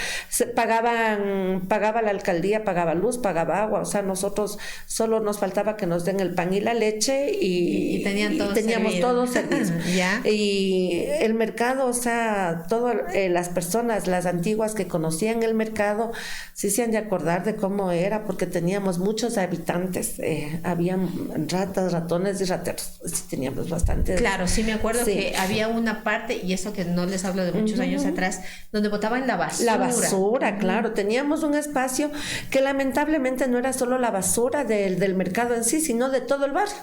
Speaker 3: pagaba la alcaldía, pagaba luz, pagaba agua, o sea, nosotros solo nos faltaba que nos den el pan y la leche y teníamos todo servido.
Speaker 1: ¿Ya?
Speaker 3: Y el mercado, o sea, todas las personas, las antiguas que conocían el mercado, sí se han de acordar de cómo era, porque teníamos muchos habitantes, habían ratas, ratones y rateros, sí teníamos bastantes.
Speaker 1: Claro, sí me acuerdo que había una parte, y eso que no les hablo de muchos años atrás, donde botaban la basura.
Speaker 3: La basura, claro. Teníamos un espacio que lamentablemente no era solo la basura del mercado en sí, sino de todo el barrio,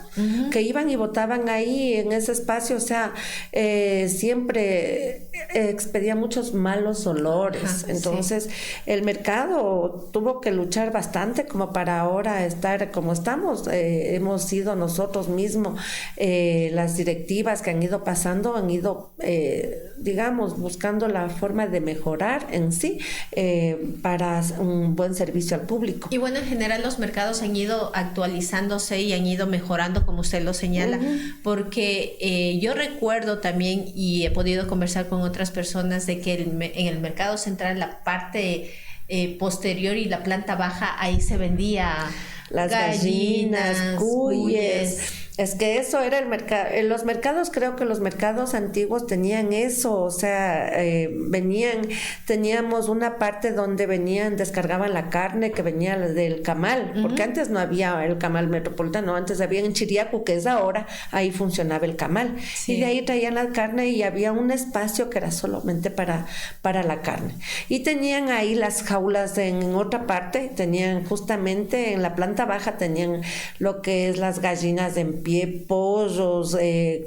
Speaker 3: que iban y botaban ahí en ese espacio, o sea, siempre expedía muchos malos olores. Entonces, el mercado tuvo que luchar bastante como para ahora estar como estamos. Hemos sido nosotros mismos, las directivas que han ido pasando, han ido, digamos, buscando la forma de mejorar en sí para un buen servicio al público.
Speaker 1: Y bueno, en general los mercados han ido actualizándose y han ido mejorando, como usted lo señala, porque yo recuerdo también, y he podido conversar con otras personas, de que en el mercado central, la parte posterior y la planta baja, ahí se vendía
Speaker 3: las gallinas, cuyes. Es que eso era el mercado. En los mercados, creo que los mercados antiguos tenían eso, o sea, teníamos una parte donde descargaban la carne que venía del camal, porque antes no había el camal metropolitano, antes había en Chiriaco, que es ahora, ahí funcionaba el camal. Sí. Y de ahí traían la carne y había un espacio que era solamente para la carne. Y tenían ahí las jaulas en otra parte, tenían justamente en la planta baja, tenían lo que es las gallinas en pie, pollos,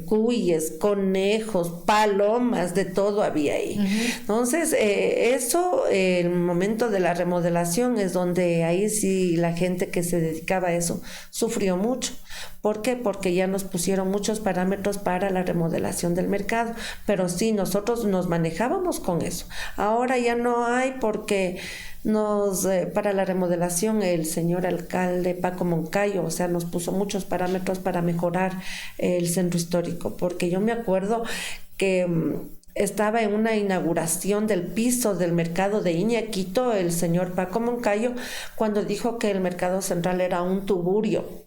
Speaker 3: cuyes, conejos, palomas, de todo había ahí. Entonces, el momento de la remodelación es donde ahí sí la gente que se dedicaba a eso sufrió mucho. ¿Por qué? Porque ya nos pusieron muchos parámetros para la remodelación del mercado, pero sí, nosotros nos manejábamos con eso. Ahora ya no hay, porque para la remodelación el señor alcalde Paco Moncayo, o sea, nos puso muchos parámetros para mejorar el centro histórico, porque yo me acuerdo que estaba en una inauguración del piso del mercado de Iñaquito el señor Paco Moncayo, cuando dijo que el mercado central era un tugurio.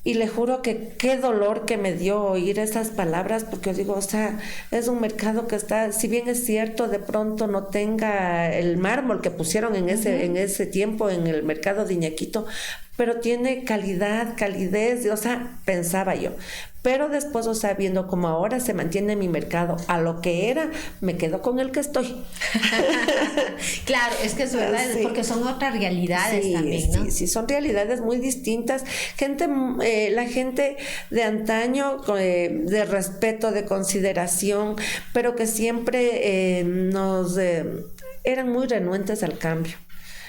Speaker 3: Y le juro que qué dolor que me dio oír esas palabras, porque yo digo, o sea, es un mercado que está, si bien es cierto, de pronto no tenga el mármol que pusieron en ese tiempo en el mercado de Iñaquito, pero tiene calidez, o sea, pensaba yo. Pero después, o sea, viendo cómo ahora se mantiene mi mercado a lo que era, me quedo con el que estoy.
Speaker 1: Claro, es que es verdad, sí. Porque son otras realidades también, ¿no?
Speaker 3: Sí, son realidades muy distintas. La gente de antaño, de respeto, de consideración, pero que siempre eran muy renuentes al cambio.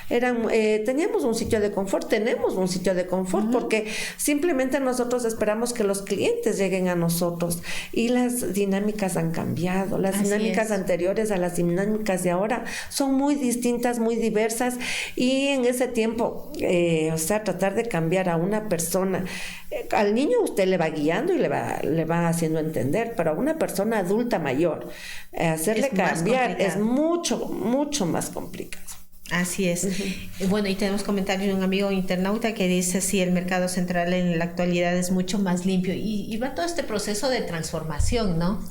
Speaker 3: Teníamos un sitio de confort, tenemos un sitio de confort, porque simplemente nosotros esperamos que los clientes lleguen a nosotros, y las dinámicas han cambiado. Las dinámicas anteriores a las dinámicas de ahora son muy distintas, muy diversas, y en ese tiempo, o sea, tratar de cambiar a una persona, al niño usted le va guiando y le va haciendo entender, pero a una persona adulta mayor, hacerle cambiar es mucho, mucho más complicado.
Speaker 1: Así es. Bueno, y tenemos comentarios de un amigo internauta que dice si el mercado central en la actualidad es mucho más limpio y va todo este proceso de transformación, ¿no?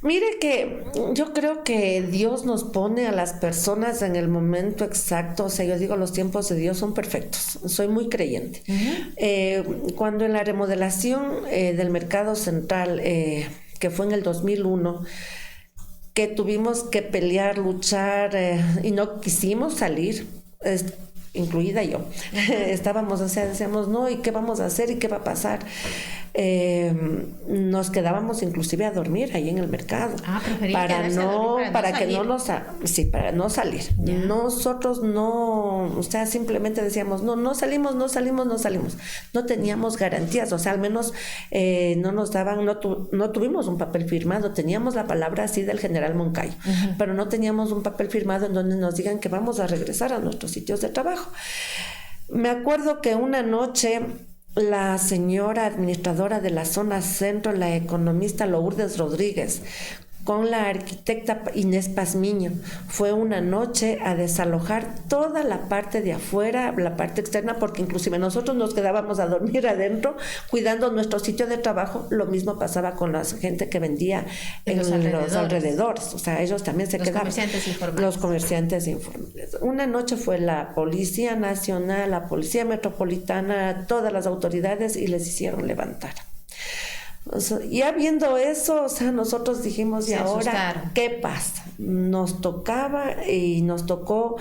Speaker 3: Mire que yo creo que Dios nos pone a las personas en el momento exacto. O sea, yo digo, los tiempos de Dios son perfectos. Soy muy creyente. Cuando en la remodelación del mercado central, que fue en el 2001, que tuvimos que pelear, luchar y no quisimos salir, incluida yo. Estábamos, o sea, decíamos, no, ¿y qué vamos a hacer? ¿Y qué va a pasar? Nos quedábamos inclusive a dormir ahí en el mercado para no salir. Yeah. Nosotros no, o sea, simplemente decíamos no salimos. No teníamos garantías, o sea, al menos no nos daban, no tuvimos un papel firmado, teníamos la palabra así del general Moncayo, pero no teníamos un papel firmado en donde nos digan que vamos a regresar a nuestros sitios de trabajo. Me acuerdo que una noche la señora administradora de la zona centro, la economista Lourdes Rodríguez, con la arquitecta Inés Pazmiño, fue una noche a desalojar toda la parte de afuera, la parte externa, porque inclusive nosotros nos quedábamos a dormir adentro, cuidando nuestro sitio de trabajo. Lo mismo pasaba con la gente que vendía en los alrededores. O sea, ellos también se quedaban. Los comerciantes informales. Una noche fue la Policía Nacional, la Policía Metropolitana, todas las autoridades, y les hicieron levantar. O sea, ya viendo eso, o sea, nosotros dijimos, ¿y ahora qué pasa? Nos tocaba y nos tocó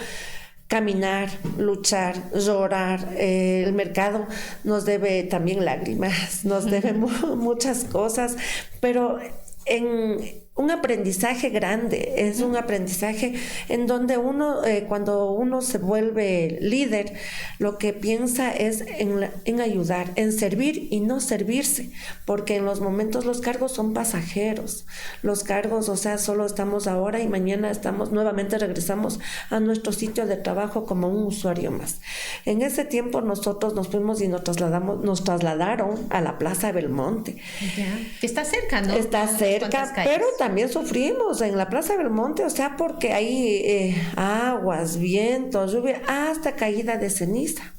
Speaker 3: caminar, luchar, llorar. El mercado nos debe también lágrimas, nos debe muchas cosas, pero en un aprendizaje grande, es un aprendizaje en donde uno, cuando uno se vuelve líder, lo que piensa es en ayudar, en servir y no servirse, porque en los momentos los cargos son pasajeros, los cargos, o sea, solo estamos ahora y mañana nuevamente regresamos a nuestro sitio de trabajo como un usuario más. En ese tiempo nosotros nos fuimos y nos trasladaron a la Plaza Belmonte.
Speaker 1: Ya. Está cerca, ¿no?
Speaker 3: Está cerca, pero también sufrimos en la Plaza Belmonte, o sea, porque hay aguas, vientos, lluvia, hasta caída de ceniza.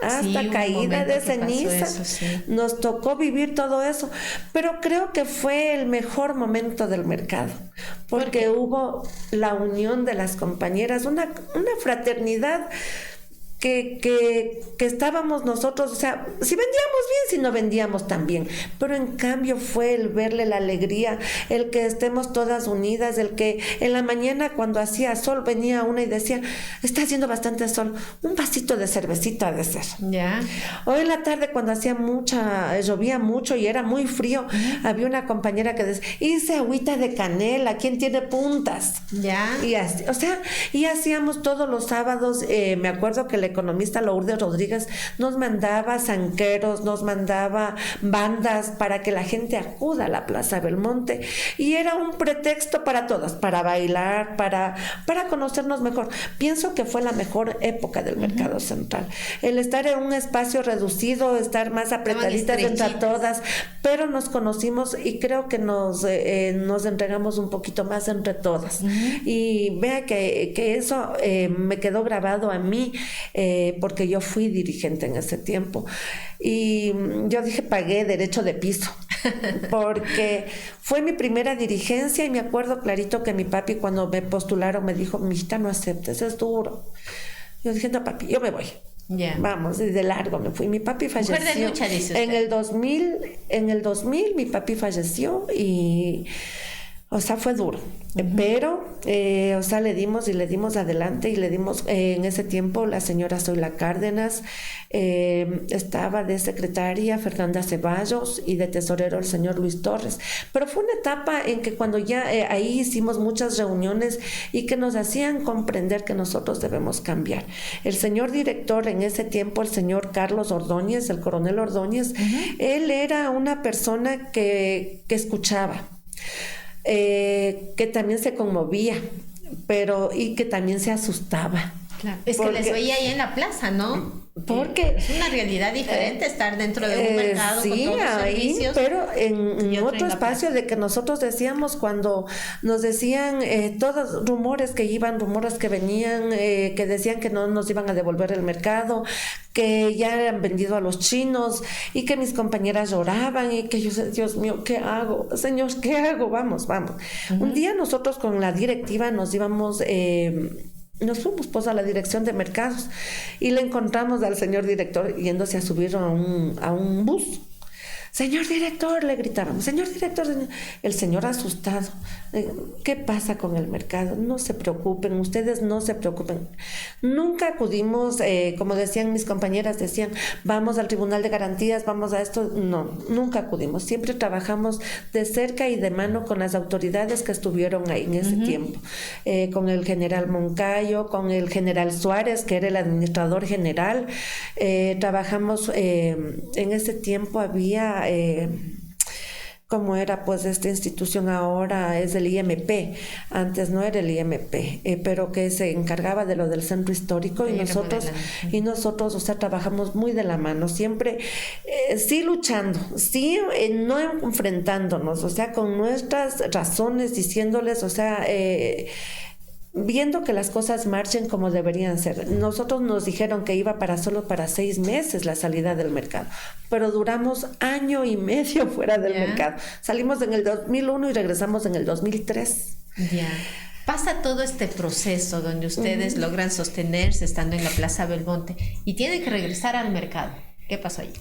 Speaker 3: Hasta caída de ceniza. Eso, sí. Nos tocó vivir todo eso, pero creo que fue el mejor momento del mercado, porque hubo la unión de las compañeras, una fraternidad que estábamos nosotros, o sea, si vendíamos bien, si no vendíamos también, pero en cambio fue el verle la alegría, el que estemos todas unidas, el que en la mañana cuando hacía sol venía una y decía, está haciendo bastante sol, un vasito de cervecita de ser.
Speaker 1: Ya.
Speaker 3: Hoy en la tarde cuando llovía mucho y era muy frío, había una compañera que decía, hice agüita de canela, ¿quién tiene puntas?
Speaker 1: Ya.
Speaker 3: Y así, o sea, y hacíamos todos los sábados, me acuerdo que la economista Lourdes Rodríguez nos mandaba zanqueros, nos mandaba bandas para que la gente acuda a la Plaza Belmonte, y era un pretexto para todas, para bailar, para conocernos mejor. Pienso que fue la mejor época del mercado central, el estar en un espacio reducido, estar más apretaditas entre todas, pero nos conocimos y creo que nos entregamos un poquito más entre todas. Y vea que eso me quedó grabado a mí, porque yo fui dirigente en ese tiempo, y yo dije, pagué derecho de piso porque fue mi primera dirigencia, y me acuerdo clarito que mi papi, cuando me postularon, me dijo, mijita, no aceptes, es duro. Yo dije, no, papi, yo me voy.
Speaker 1: Yeah.
Speaker 3: Vamos, y de largo me fui. Mi papi falleció.
Speaker 1: Mujer de lucha, dice usted.
Speaker 3: En el 2000 mi papi falleció, y o sea, fue duro, pero, o sea, le dimos adelante, y le dimos, en ese tiempo, la señora Zoila Cárdenas, estaba de secretaria Fernanda Ceballos, y de tesorero el señor Luis Torres, pero fue una etapa en que cuando ya ahí hicimos muchas reuniones y que nos hacían comprender que nosotros debemos cambiar. El señor director en ese tiempo, el señor Carlos Ordóñez, el coronel Ordóñez, él era una persona que escuchaba, que también se conmovía, y que también se asustaba.
Speaker 1: Claro. Es que les veía ahí en la plaza, ¿no?
Speaker 3: Porque
Speaker 1: es una realidad diferente estar dentro de un mercado
Speaker 3: sí,
Speaker 1: con todos los servicios.
Speaker 3: Pero en otro espacio de que nosotros decíamos cuando nos decían todos rumores que venían, que decían que no nos iban a devolver el mercado, que ya eran vendido a los chinos y que mis compañeras lloraban y que yo, Dios mío, ¿qué hago? Señor, ¿qué hago? Vamos. Un día nosotros con la directiva nos íbamos... nos fuimos pues a la dirección de mercados y le encontramos al señor director yéndose a subir a un bus. Señor director, le gritábamos, señor director, el señor asustado. ¿Qué pasa con el mercado? No se preocupen, ustedes no se preocupen. Nunca acudimos, como decían mis compañeras, decían, vamos al Tribunal de Garantías, vamos a esto. No, nunca acudimos. Siempre trabajamos de cerca y de mano con las autoridades que estuvieron ahí en ese tiempo. Con el general Moncayo, con el general Suárez, que era el administrador general. Trabajamos, en ese tiempo había... como era pues esta institución ahora es el IMP, antes no era el IMP, pero que se encargaba de lo del centro histórico y nosotros, o sea, trabajamos muy de la mano, siempre sí luchando, sí no enfrentándonos, o sea, con nuestras razones, diciéndoles, o sea, viendo que las cosas marchen como deberían ser. Nosotros nos dijeron que iba solo para 6 meses la salida del mercado, pero duramos 1.5 años fuera del mercado. Salimos en el 2001 y regresamos en el 2003.
Speaker 1: Ya. Pasa todo este proceso donde ustedes logran sostenerse estando en la Plaza Belmonte y tienen que regresar al mercado. ¿Qué pasó allí?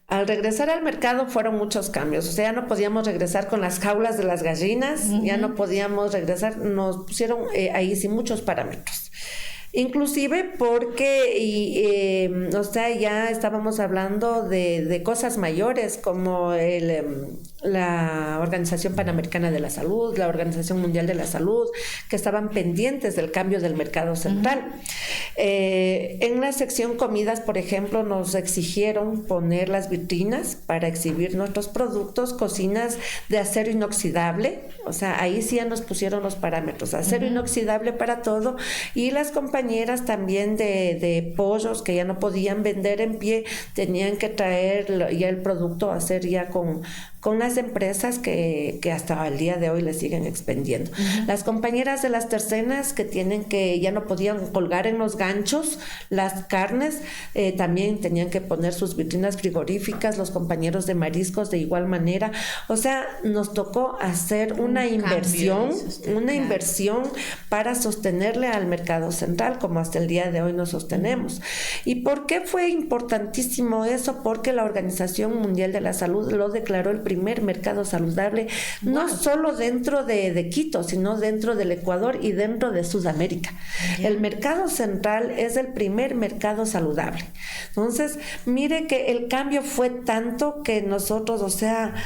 Speaker 3: Al regresar al mercado fueron muchos cambios, o sea, ya no podíamos regresar con las jaulas de las gallinas, ya no podíamos regresar, nos pusieron ahí sí muchos parámetros. Inclusive porque, o sea, ya estábamos hablando de cosas mayores como la Organización Panamericana de la Salud, la Organización Mundial de la Salud, que estaban pendientes del cambio del mercado central. En la sección comidas, por ejemplo, nos exigieron poner las vitrinas para exhibir nuestros productos, cocinas de acero inoxidable, o sea, ahí sí ya nos pusieron los parámetros, acero inoxidable para todo, y las compañeras también de pollos que ya no podían vender en pie, tenían que traer ya el producto a hacer ya con las empresas que hasta el día de hoy le siguen expendiendo. Las compañeras de las tercenas que ya no podían colgar en los ganchos las carnes, también tenían que poner sus vitrinas frigoríficas, los compañeros de mariscos de igual manera. O sea, nos tocó hacer una inversión para sostenerle al mercado central, como hasta el día de hoy nos sostenemos. ¿Y por qué fue importantísimo eso? Porque la Organización Mundial de la Salud lo declaró el primer mercado saludable, no solo dentro de Quito, sino dentro del Ecuador y dentro de Sudamérica. El mercado central es el primer mercado saludable. Entonces, mire que el cambio fue tanto que nosotros, o sea...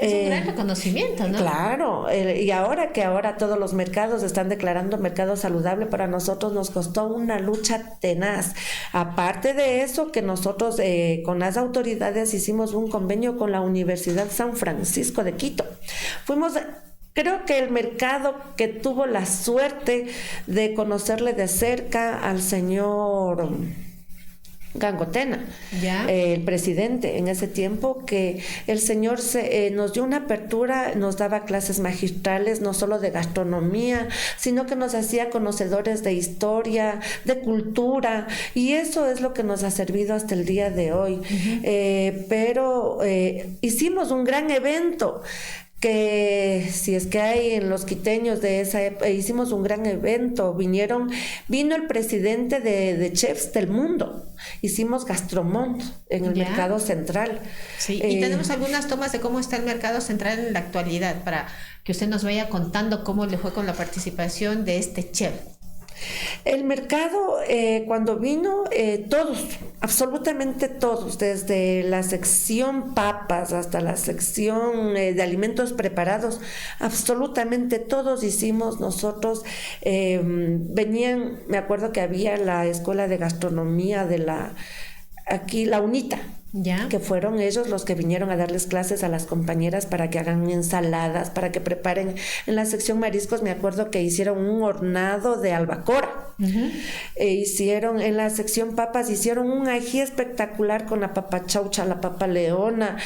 Speaker 1: Es un gran reconocimiento, ¿no?
Speaker 3: Claro, y ahora todos los mercados están declarando mercado saludable, para nosotros nos costó una lucha tenaz. Aparte de eso, que nosotros con las autoridades hicimos un convenio con la Universidad San Francisco de Quito. Creo que el mercado que tuvo la suerte de conocerle de cerca al señor Gangotena, el presidente en ese tiempo, que el señor nos dio una apertura, nos daba clases magistrales, no solo de gastronomía, sino que nos hacía conocedores de historia, de cultura, y eso es lo que nos ha servido hasta el día de hoy. Pero hicimos un gran evento, que si es que hay en los quiteños de esa época, hicimos un gran evento, vino el presidente de chefs del mundo, hicimos Gastromont en el mercado central.
Speaker 1: Sí, y tenemos algunas tomas de cómo está el mercado central en la actualidad, para que usted nos vaya contando cómo le fue con la participación de este chef.
Speaker 3: El mercado, cuando vino, todos, absolutamente todos, desde la sección papas hasta la sección de alimentos preparados, absolutamente todos hicimos nosotros. Venían, me acuerdo que había la escuela de gastronomía de la UNITA. Que fueron ellos los que vinieron a darles clases a las compañeras para que hagan ensaladas, para que preparen. En la sección mariscos me acuerdo que hicieron un hornado de albacora. Hicieron en la sección papas, hicieron un ají espectacular con la papa chaucha, la papa leona,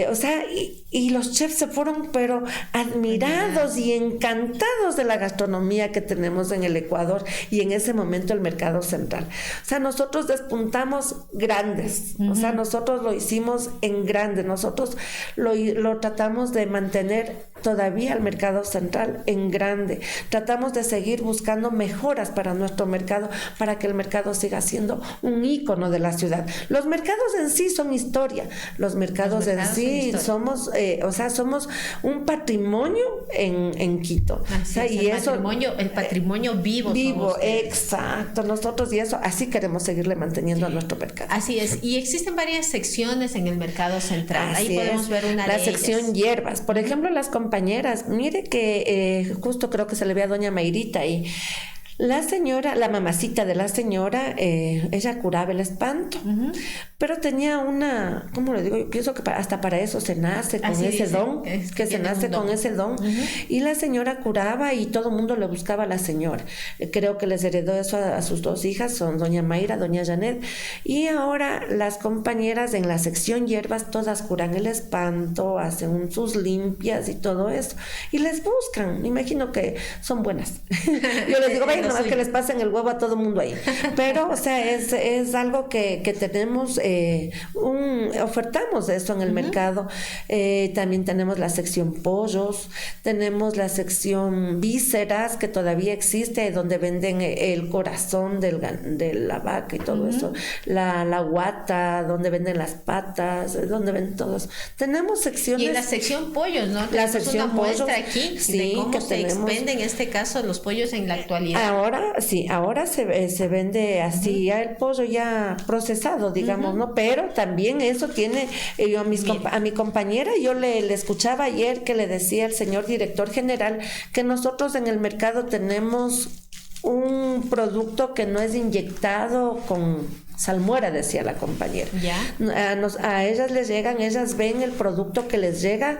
Speaker 3: o sea, y los chefs se fueron pero admirados y encantados de la gastronomía que tenemos en el Ecuador y en ese momento el mercado central. O sea, nosotros despuntamos grandes, o sea, nosotros lo hicimos en grande, nosotros lo tratamos de mantener todavía el mercado central en grande. Tratamos de seguir buscando mejoras para nuestro mercado, para que el mercado siga siendo un ícono de la ciudad. Los mercados en sí son historia, los mercados en sí somos, o sea, somos un patrimonio en Quito.
Speaker 1: Así
Speaker 3: o sea,
Speaker 1: es,
Speaker 3: y
Speaker 1: el patrimonio vivo.
Speaker 3: Exacto, nosotros y eso, así queremos seguirle manteniendo a nuestro mercado.
Speaker 1: Así es, y existen varias secciones en el mercado central.
Speaker 3: Así
Speaker 1: ahí podemos
Speaker 3: es.
Speaker 1: ver una
Speaker 3: la
Speaker 1: de
Speaker 3: sección
Speaker 1: ellas.
Speaker 3: hierbas, por ejemplo, las compañeras, mire que justo creo que se le ve a doña Mayrita ahí. La señora, la mamacita de la señora, ella curaba el espanto, pero tenía una, ¿cómo le digo? Yo pienso que hasta para eso se nace con ese don, que se nace con ese don. Y la señora curaba y todo el mundo le buscaba a la señora. Creo que les heredó eso a sus dos hijas, son doña Mayra, doña Janet. Y ahora las compañeras en la sección hierbas todas curan el espanto, hacen sus limpias y todo eso. Y les buscan, me imagino que son buenas. Yo les digo, vayan nomás que les pasen el huevo a todo el mundo ahí. Pero, o sea, es algo que tenemos, ofertamos eso en el mercado. También tenemos la sección pollos, tenemos la sección vísceras, que todavía existe, donde venden el corazón de la vaca y todo eso. La guata, donde venden las patas, donde venden todo eso. Tenemos secciones.
Speaker 1: Y en la sección pollos, ¿no?
Speaker 3: La sección
Speaker 1: una muestra
Speaker 3: pollos,
Speaker 1: aquí
Speaker 3: sí,
Speaker 1: de cómo
Speaker 3: que
Speaker 1: se expenden en este caso los pollos en la actualidad.
Speaker 3: Ahora se vende así, ya el pollo ya procesado, digamos, ¿no? Pero también eso tiene, yo a mi compañera, yo le escuchaba ayer que le decía el señor director general que nosotros en el mercado tenemos un producto que no es inyectado con salmuera, decía la compañera. A ellas les llegan, ellas ven el producto que les llega,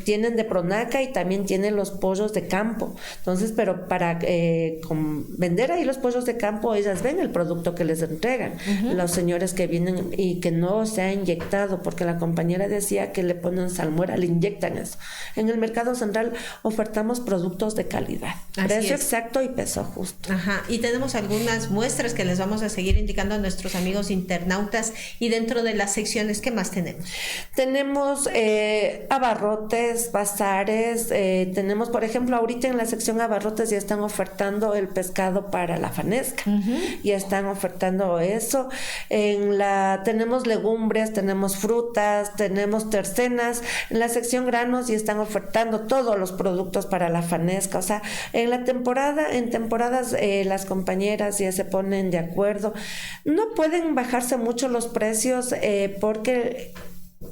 Speaker 3: tienen de Pronaca y también tienen los pollos de campo. Entonces, pero para vender ahí los pollos de campo, ellas ven el producto que les entregan. Los señores que vienen y que no se ha inyectado, porque la compañera decía que le ponen salmuera, le inyectan eso. En el mercado central ofertamos productos de calidad, precio exacto y peso justo.
Speaker 1: Y tenemos algunas muestras que les vamos a seguir indicando a nuestros amigos internautas, y dentro de las secciones, ¿qué más tenemos?
Speaker 3: Tenemos abarrotes, bazares, tenemos, por ejemplo, ahorita en la sección abarrotes ya están ofertando el pescado para la fanesca, ya están ofertando eso. Tenemos legumbres, tenemos frutas, tenemos tercenas. En la sección granos ya están ofertando todos los productos para la fanesca. O sea, en temporadas las compañeras ya se ponen de acuerdo. No pueden bajarse mucho los precios porque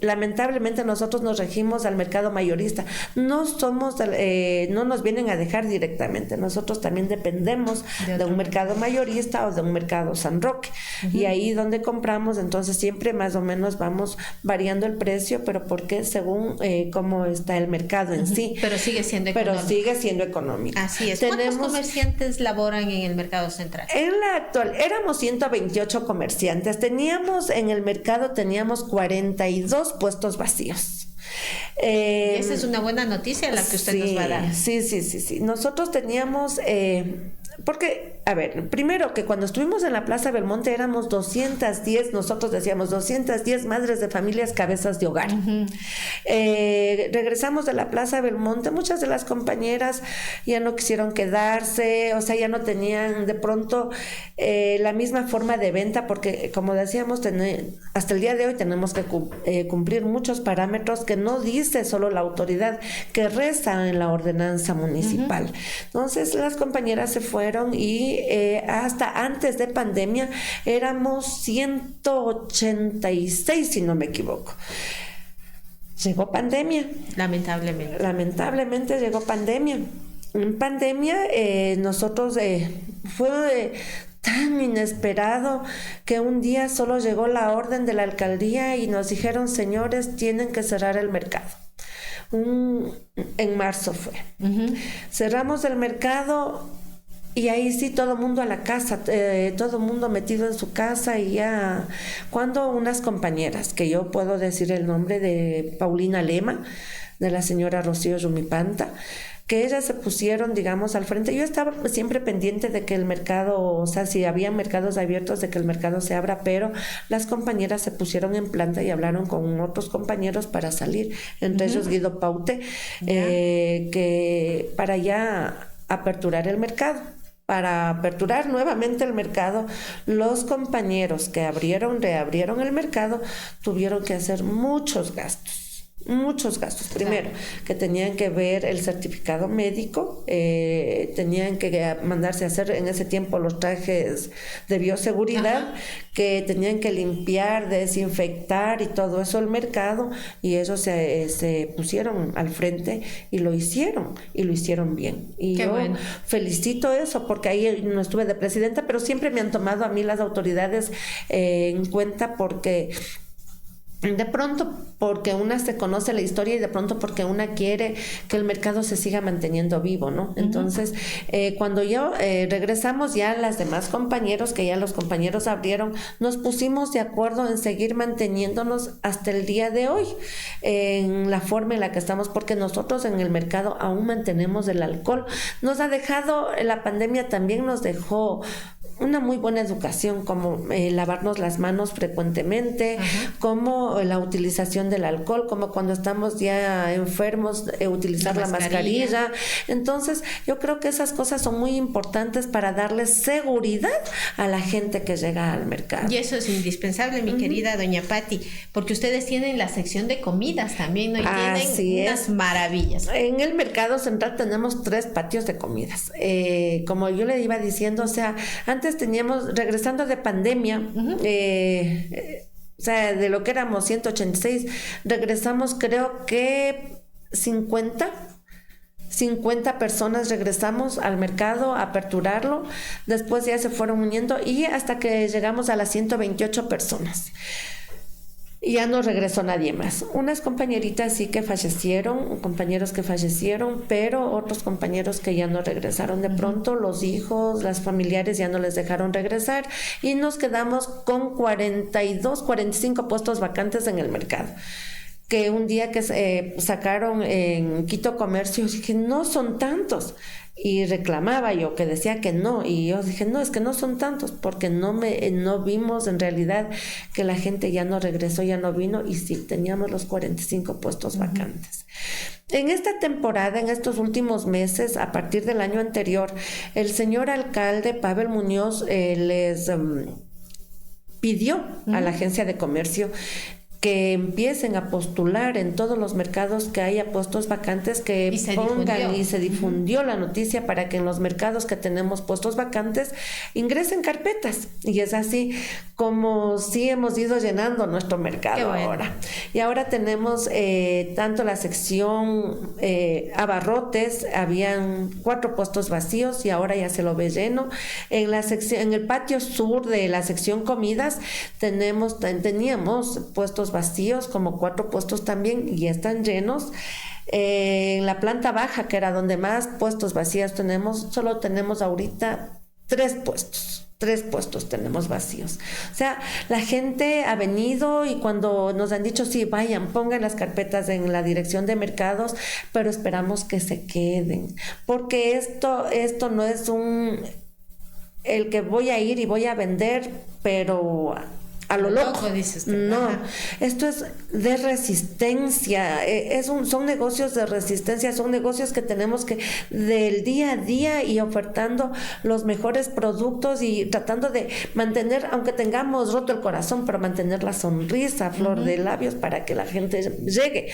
Speaker 3: lamentablemente nosotros nos regimos al mercado mayorista, no nos vienen a dejar directamente, nosotros también dependemos de un mercado mayorista o de un mercado San Roque, y ahí donde compramos, entonces siempre más o menos vamos variando el precio, pero porque según cómo está el mercado en sí.
Speaker 1: Pero sigue siendo
Speaker 3: económico.
Speaker 1: Así es. ¿Cuántos comerciantes laboran en el mercado central?
Speaker 3: En la actual, éramos 128 comerciantes, en el mercado 42 puestos vacíos.
Speaker 1: Esa es una buena noticia la que usted nos va a dar.
Speaker 3: Sí. Nosotros teníamos, porque, a ver, primero que cuando estuvimos en la Plaza Belmonte éramos 210, nosotros decíamos 210 madres de familias, cabezas de hogar. Regresamos de la Plaza Belmonte, muchas de las compañeras ya no quisieron quedarse, o sea, ya no tenían de pronto la misma forma de venta, porque como decíamos, hasta el día de hoy tenemos que cumplir muchos parámetros que no dice solo la autoridad, que resta en la ordenanza municipal. Entonces las compañeras se fueron y hasta antes de pandemia éramos 186, si no me equivoco. Llegó pandemia. Lamentablemente llegó pandemia. En pandemia nosotros fue tan inesperado que un día solo llegó la orden de la alcaldía y nos dijeron: señores, tienen que cerrar el mercado. En marzo fue. Cerramos el mercado. Y ahí sí, todo el mundo a la casa, todo el mundo metido en su casa y ya. Cuando unas compañeras, que yo puedo decir el nombre de Paulina Lema, de la señora Rocío Rumipanta, que ellas se pusieron, digamos, al frente. Yo estaba siempre pendiente de que el mercado, o sea, si había mercados abiertos, de que el mercado se abra, pero las compañeras se pusieron en planta y hablaron con otros compañeros para salir, entre ellos Guido Paute, que para ya aperturar el mercado. Para aperturar nuevamente el mercado, los compañeros que reabrieron el mercado, tuvieron que hacer muchos gastos. Primero, que tenían que ver el certificado médico, tenían que mandarse a hacer en ese tiempo los trajes de bioseguridad, que tenían que limpiar, desinfectar y todo eso el mercado, y ellos se pusieron al frente y lo hicieron bien. Y
Speaker 1: Qué
Speaker 3: yo
Speaker 1: bueno.
Speaker 3: felicito eso, porque ahí no estuve de presidenta, pero siempre me han tomado a mí las autoridades en cuenta, porque de pronto porque una se conoce la historia y de pronto porque una quiere que el mercado se siga manteniendo vivo, ¿no? Entonces, cuando regresamos, ya las demás compañeros, que ya los compañeros abrieron, nos pusimos de acuerdo en seguir manteniéndonos hasta el día de hoy, en la forma en la que estamos, porque nosotros en el mercado aún mantenemos el alcohol. Nos ha dejado, la pandemia también nos dejó una muy buena educación, como lavarnos las manos frecuentemente, como la utilización del alcohol, como cuando estamos ya enfermos, utilizar la mascarilla. Entonces, yo creo que esas cosas son muy importantes para darle seguridad a la gente que llega al mercado.
Speaker 1: Y eso es indispensable, mi querida doña Patti, porque ustedes tienen la sección de comidas también, ¿no? Y tienen unas maravillas.
Speaker 3: En el mercado central tenemos 3 patios de comidas. Como yo le iba diciendo, o sea, antes teníamos, regresando de pandemia, o sea, de lo que éramos 186, regresamos creo que 50 personas regresamos al mercado a aperturarlo, después ya se fueron uniendo y hasta que llegamos a las 128 personas. Y ya no regresó nadie más. Unas compañeritas sí que fallecieron, compañeros que fallecieron, pero otros compañeros que ya no regresaron. De pronto los hijos, las familiares ya no les dejaron regresar y nos quedamos con 45 puestos vacantes en el mercado. Que un día que sacaron en Quito Comercio, dije, no son tantos. Y reclamaba yo, que decía que no, y yo dije, no, es que no son tantos, porque no vimos en realidad que la gente ya no regresó, ya no vino, y sí, teníamos los 45 puestos vacantes. En esta temporada, en estos últimos meses, a partir del año anterior, el señor alcalde Pavel Muñoz les pidió a la agencia de comercio que empiecen a postular en todos los mercados que haya puestos vacantes, que pongan y se difundió la noticia para que en los mercados que tenemos puestos vacantes ingresen carpetas. Y es así como sí hemos ido llenando nuestro mercado ahora. Y ahora tenemos tanto la sección abarrotes, habían 4 puestos vacíos y ahora ya se lo ve lleno. En la sección, en el patio sur de la sección comidas teníamos puestos vacíos, como 4 puestos también, y están llenos. En la planta baja, que era donde más puestos vacíos tenemos, solo tenemos ahorita 3 puestos tenemos vacíos. O sea, la gente ha venido y cuando nos han dicho, sí, vayan, pongan las carpetas en la dirección de mercados, pero esperamos que se queden, porque esto no es el que voy a ir y voy a vender, pero a lo loco, dices tú. No, esto es de resistencia, son negocios de resistencia, son negocios que tenemos que del día a día y ofertando los mejores productos y tratando de mantener, aunque tengamos roto el corazón, pero mantener la sonrisa, flor de labios para que la gente llegue.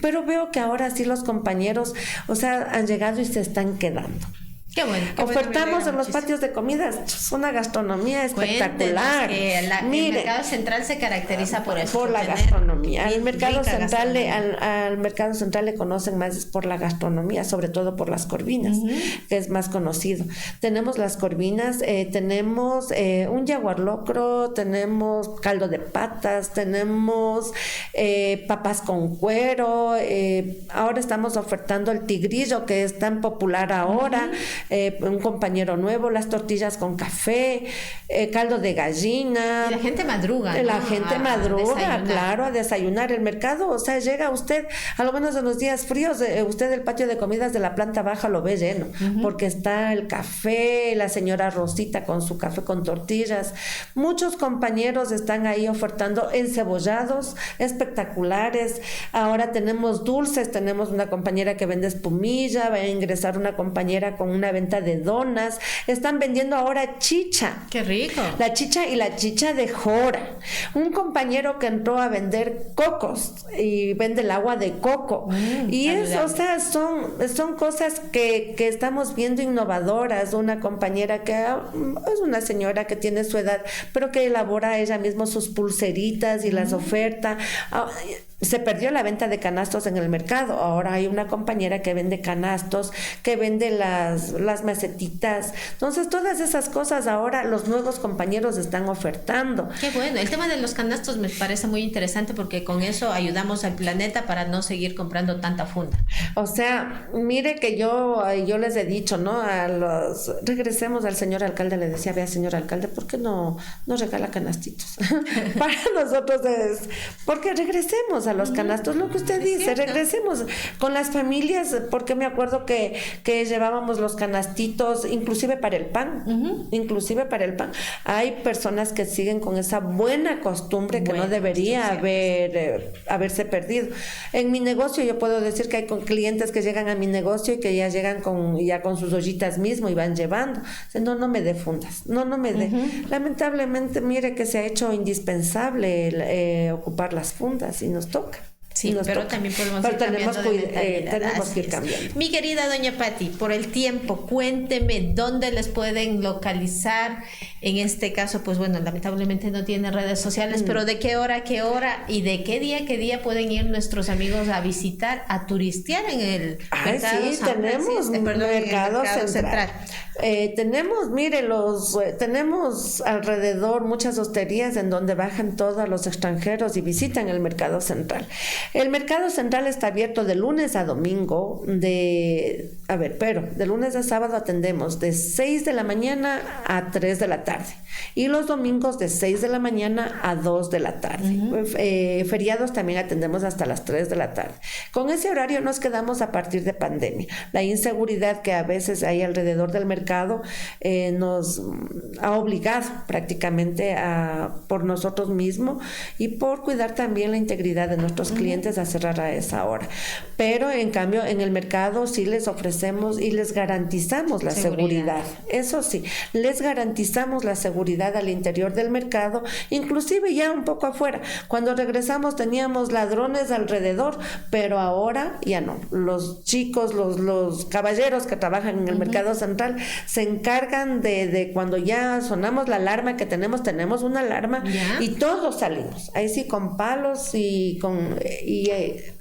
Speaker 3: Pero veo que ahora sí los compañeros, o sea, han llegado y se están quedando.
Speaker 1: Qué bueno.
Speaker 3: Ofertamos en los patios de comidas, es una gastronomía espectacular.
Speaker 1: El mercado central se caracteriza por eso.
Speaker 3: Por la gastronomía. Al mercado central le conocen más por la gastronomía, sobre todo por las corvinas, que es más conocido. Tenemos las corvinas, tenemos un jaguar locro, tenemos caldo de patas, tenemos papas con cuero, ahora estamos ofertando el tigrillo, que es tan popular ahora. un compañero nuevo, las tortillas con café, caldo de gallina.
Speaker 1: Y la gente madruga, ¿no?
Speaker 3: La gente madruga, claro, a desayunar. El mercado, o sea, llega usted, a lo menos en los días fríos, usted el patio de comidas de la planta baja lo ve lleno, porque está el café, la señora Rosita con su café con tortillas. Muchos compañeros están ahí ofertando encebollados espectaculares. Ahora tenemos dulces, tenemos una compañera que vende espumilla, va a ingresar una compañera con una venta de donas. Están vendiendo ahora chicha.
Speaker 1: ¡Qué rico!
Speaker 3: La chicha y la chicha de jora. Un compañero que entró a vender cocos y vende el agua de coco. Y eso, o sea, son cosas que estamos viendo innovadoras. Una compañera que es una señora que tiene su edad, pero que elabora ella misma sus pulseritas y las oferta. Se perdió la venta de canastos en el mercado. Ahora hay una compañera que vende canastos, que vende las macetitas. Entonces, todas esas cosas ahora los nuevos compañeros están ofertando.
Speaker 1: Qué bueno. El tema de los canastos me parece muy interesante porque con eso ayudamos al planeta para no seguir comprando tanta funda.
Speaker 3: O sea, mire que yo les he dicho, ¿no? Regresemos al señor alcalde, le decía, vea, señor alcalde, ¿por qué no regala canastitos? Para nosotros porque regresemos a los canastos, lo que usted dice, regresemos con las familias, porque me acuerdo que llevábamos los canastitos, inclusive para el pan, Hay personas que siguen con esa buena costumbre que no debería haberse perdido. En mi negocio yo puedo decir que hay clientes que llegan a mi negocio y que ya llegan con sus ollitas mismo y van llevando. O sea, no me dé fundas, no me dé. Lamentablemente, mire que se ha hecho indispensable ocupar las fundas y nos toca.
Speaker 1: Sí, pero también podemos ir cambiando de mentalidad.
Speaker 3: Tenemos que ir cambiando.
Speaker 1: Mi querida doña Patti, por el tiempo, cuénteme dónde les pueden localizar. En este caso, pues bueno, lamentablemente no tiene redes sociales, pero de qué hora y de qué día pueden ir nuestros amigos a visitar, a turistear en el mercado
Speaker 3: mercado central. Tenemos alrededor muchas hosterías en donde bajan todos los extranjeros y visitan el mercado central. El mercado central está abierto de lunes a domingo, de lunes a sábado atendemos de 6 de la mañana a 3 de la tarde y los domingos de 6 de la mañana a 2 de la tarde. Feriados también atendemos hasta las 3 de la tarde. Con ese horario nos quedamos a partir de pandemia. La inseguridad que a veces hay alrededor del mercado nos ha obligado prácticamente por nosotros mismos y por cuidar también la integridad de nuestros clientes a cerrar a esa hora. Pero en cambio en el mercado sí les ofrecemos y les garantizamos la seguridad. Eso sí, les garantizamos la seguridad al interior del mercado, inclusive ya un poco afuera. Cuando regresamos teníamos ladrones alrededor, pero ahora ya no. Los chicos, los caballeros que trabajan en el mercado central se encargan de cuando ya sonamos la alarma que tenemos una alarma y todos salimos. Ahí sí con palos y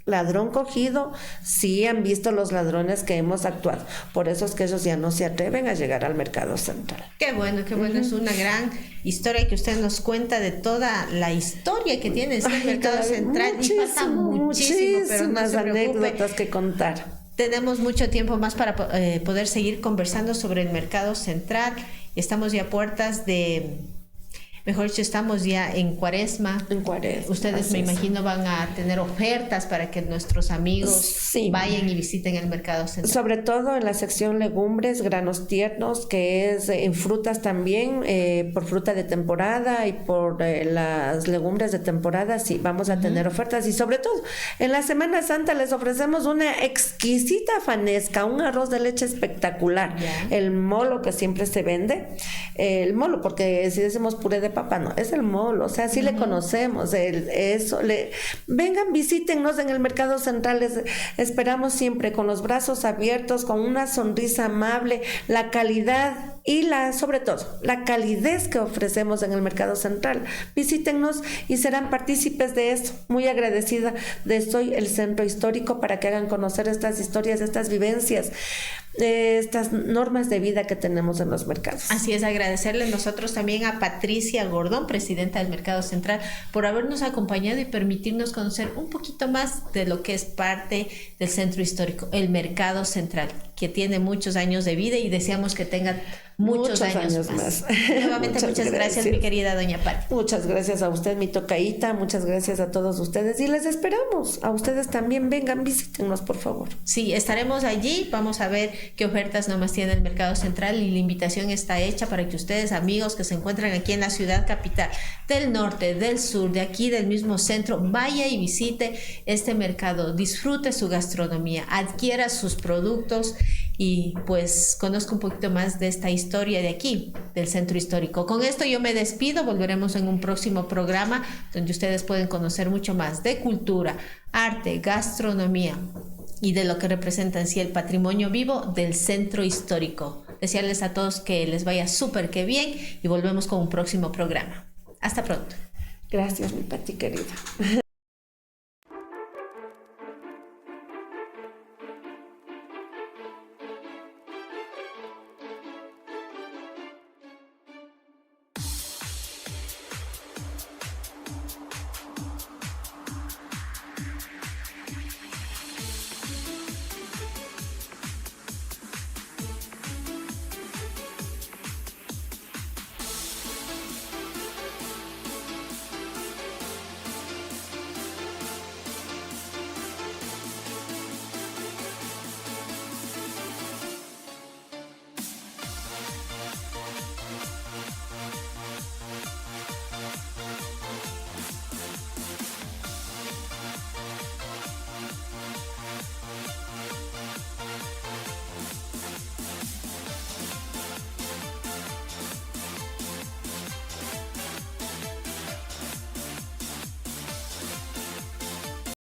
Speaker 3: ladrón cogido, sí han visto los ladrones que hemos actuado. Por eso es que ellos ya no se atreven a llegar al mercado central.
Speaker 1: Qué bueno, es una gran historia que usted nos cuenta de toda la historia que tiene este mercado central. Y pasa muchísimo, pero no se preocupe,
Speaker 3: anécdotas que contar.
Speaker 1: Tenemos mucho tiempo más para poder seguir conversando sobre el mercado central. Estamos ya a puertas de... Mejor dicho, estamos ya en Cuaresma. Ustedes, me imagino, van a tener ofertas para que nuestros amigos vayan y visiten el mercado central.
Speaker 3: Sobre todo en la sección legumbres, granos tiernos, que es en frutas también, por fruta de temporada y por las legumbres de temporada, sí, vamos a tener ofertas. Y sobre todo, en la Semana Santa les ofrecemos una exquisita fanesca, un arroz de leche espectacular. El molo que siempre se vende, porque si decimos puré de papa, no, es el molo, o sea, así le conocemos, vengan, visítennos en el mercado central, les esperamos siempre con los brazos abiertos, con una sonrisa amable, la calidad y sobre todo, la calidez que ofrecemos en el mercado central. Visítennos y serán partícipes de eso. Muy agradecida de Soy el Centro Histórico para que hagan conocer estas historias, estas vivencias, estas normas de vida que tenemos en los mercados.
Speaker 1: Así es, agradecerle nosotros también a Patricia Gordón, presidenta del Mercado Central, por habernos acompañado y permitirnos conocer un poquito más de lo que es parte del Centro Histórico, el Mercado Central. que tiene muchos años de vida y deseamos que tenga muchos años más. Nuevamente, muchas gracias, mi querida doña Pati.
Speaker 3: Muchas gracias a usted, mi tocaíta, muchas gracias a todos ustedes y les esperamos. A ustedes también, vengan, visítenos, por favor.
Speaker 1: Sí, estaremos allí, vamos a ver qué ofertas nomás tiene el Mercado Central y la invitación está hecha para que ustedes, amigos que se encuentran aquí en la ciudad capital, del norte, del sur, de aquí, del mismo centro, vaya y visite este mercado, disfrute su gastronomía, adquiera sus productos y pues conozca un poquito más de esta historia de aquí, del centro histórico. Con esto yo me despido, volveremos en un próximo programa donde ustedes pueden conocer mucho más de cultura, arte, gastronomía y de lo que representa en sí el patrimonio vivo del centro histórico. Desearles a todos que les vaya súper que bien y volvemos con un próximo programa. Hasta pronto.
Speaker 3: Gracias, mi Pati querida.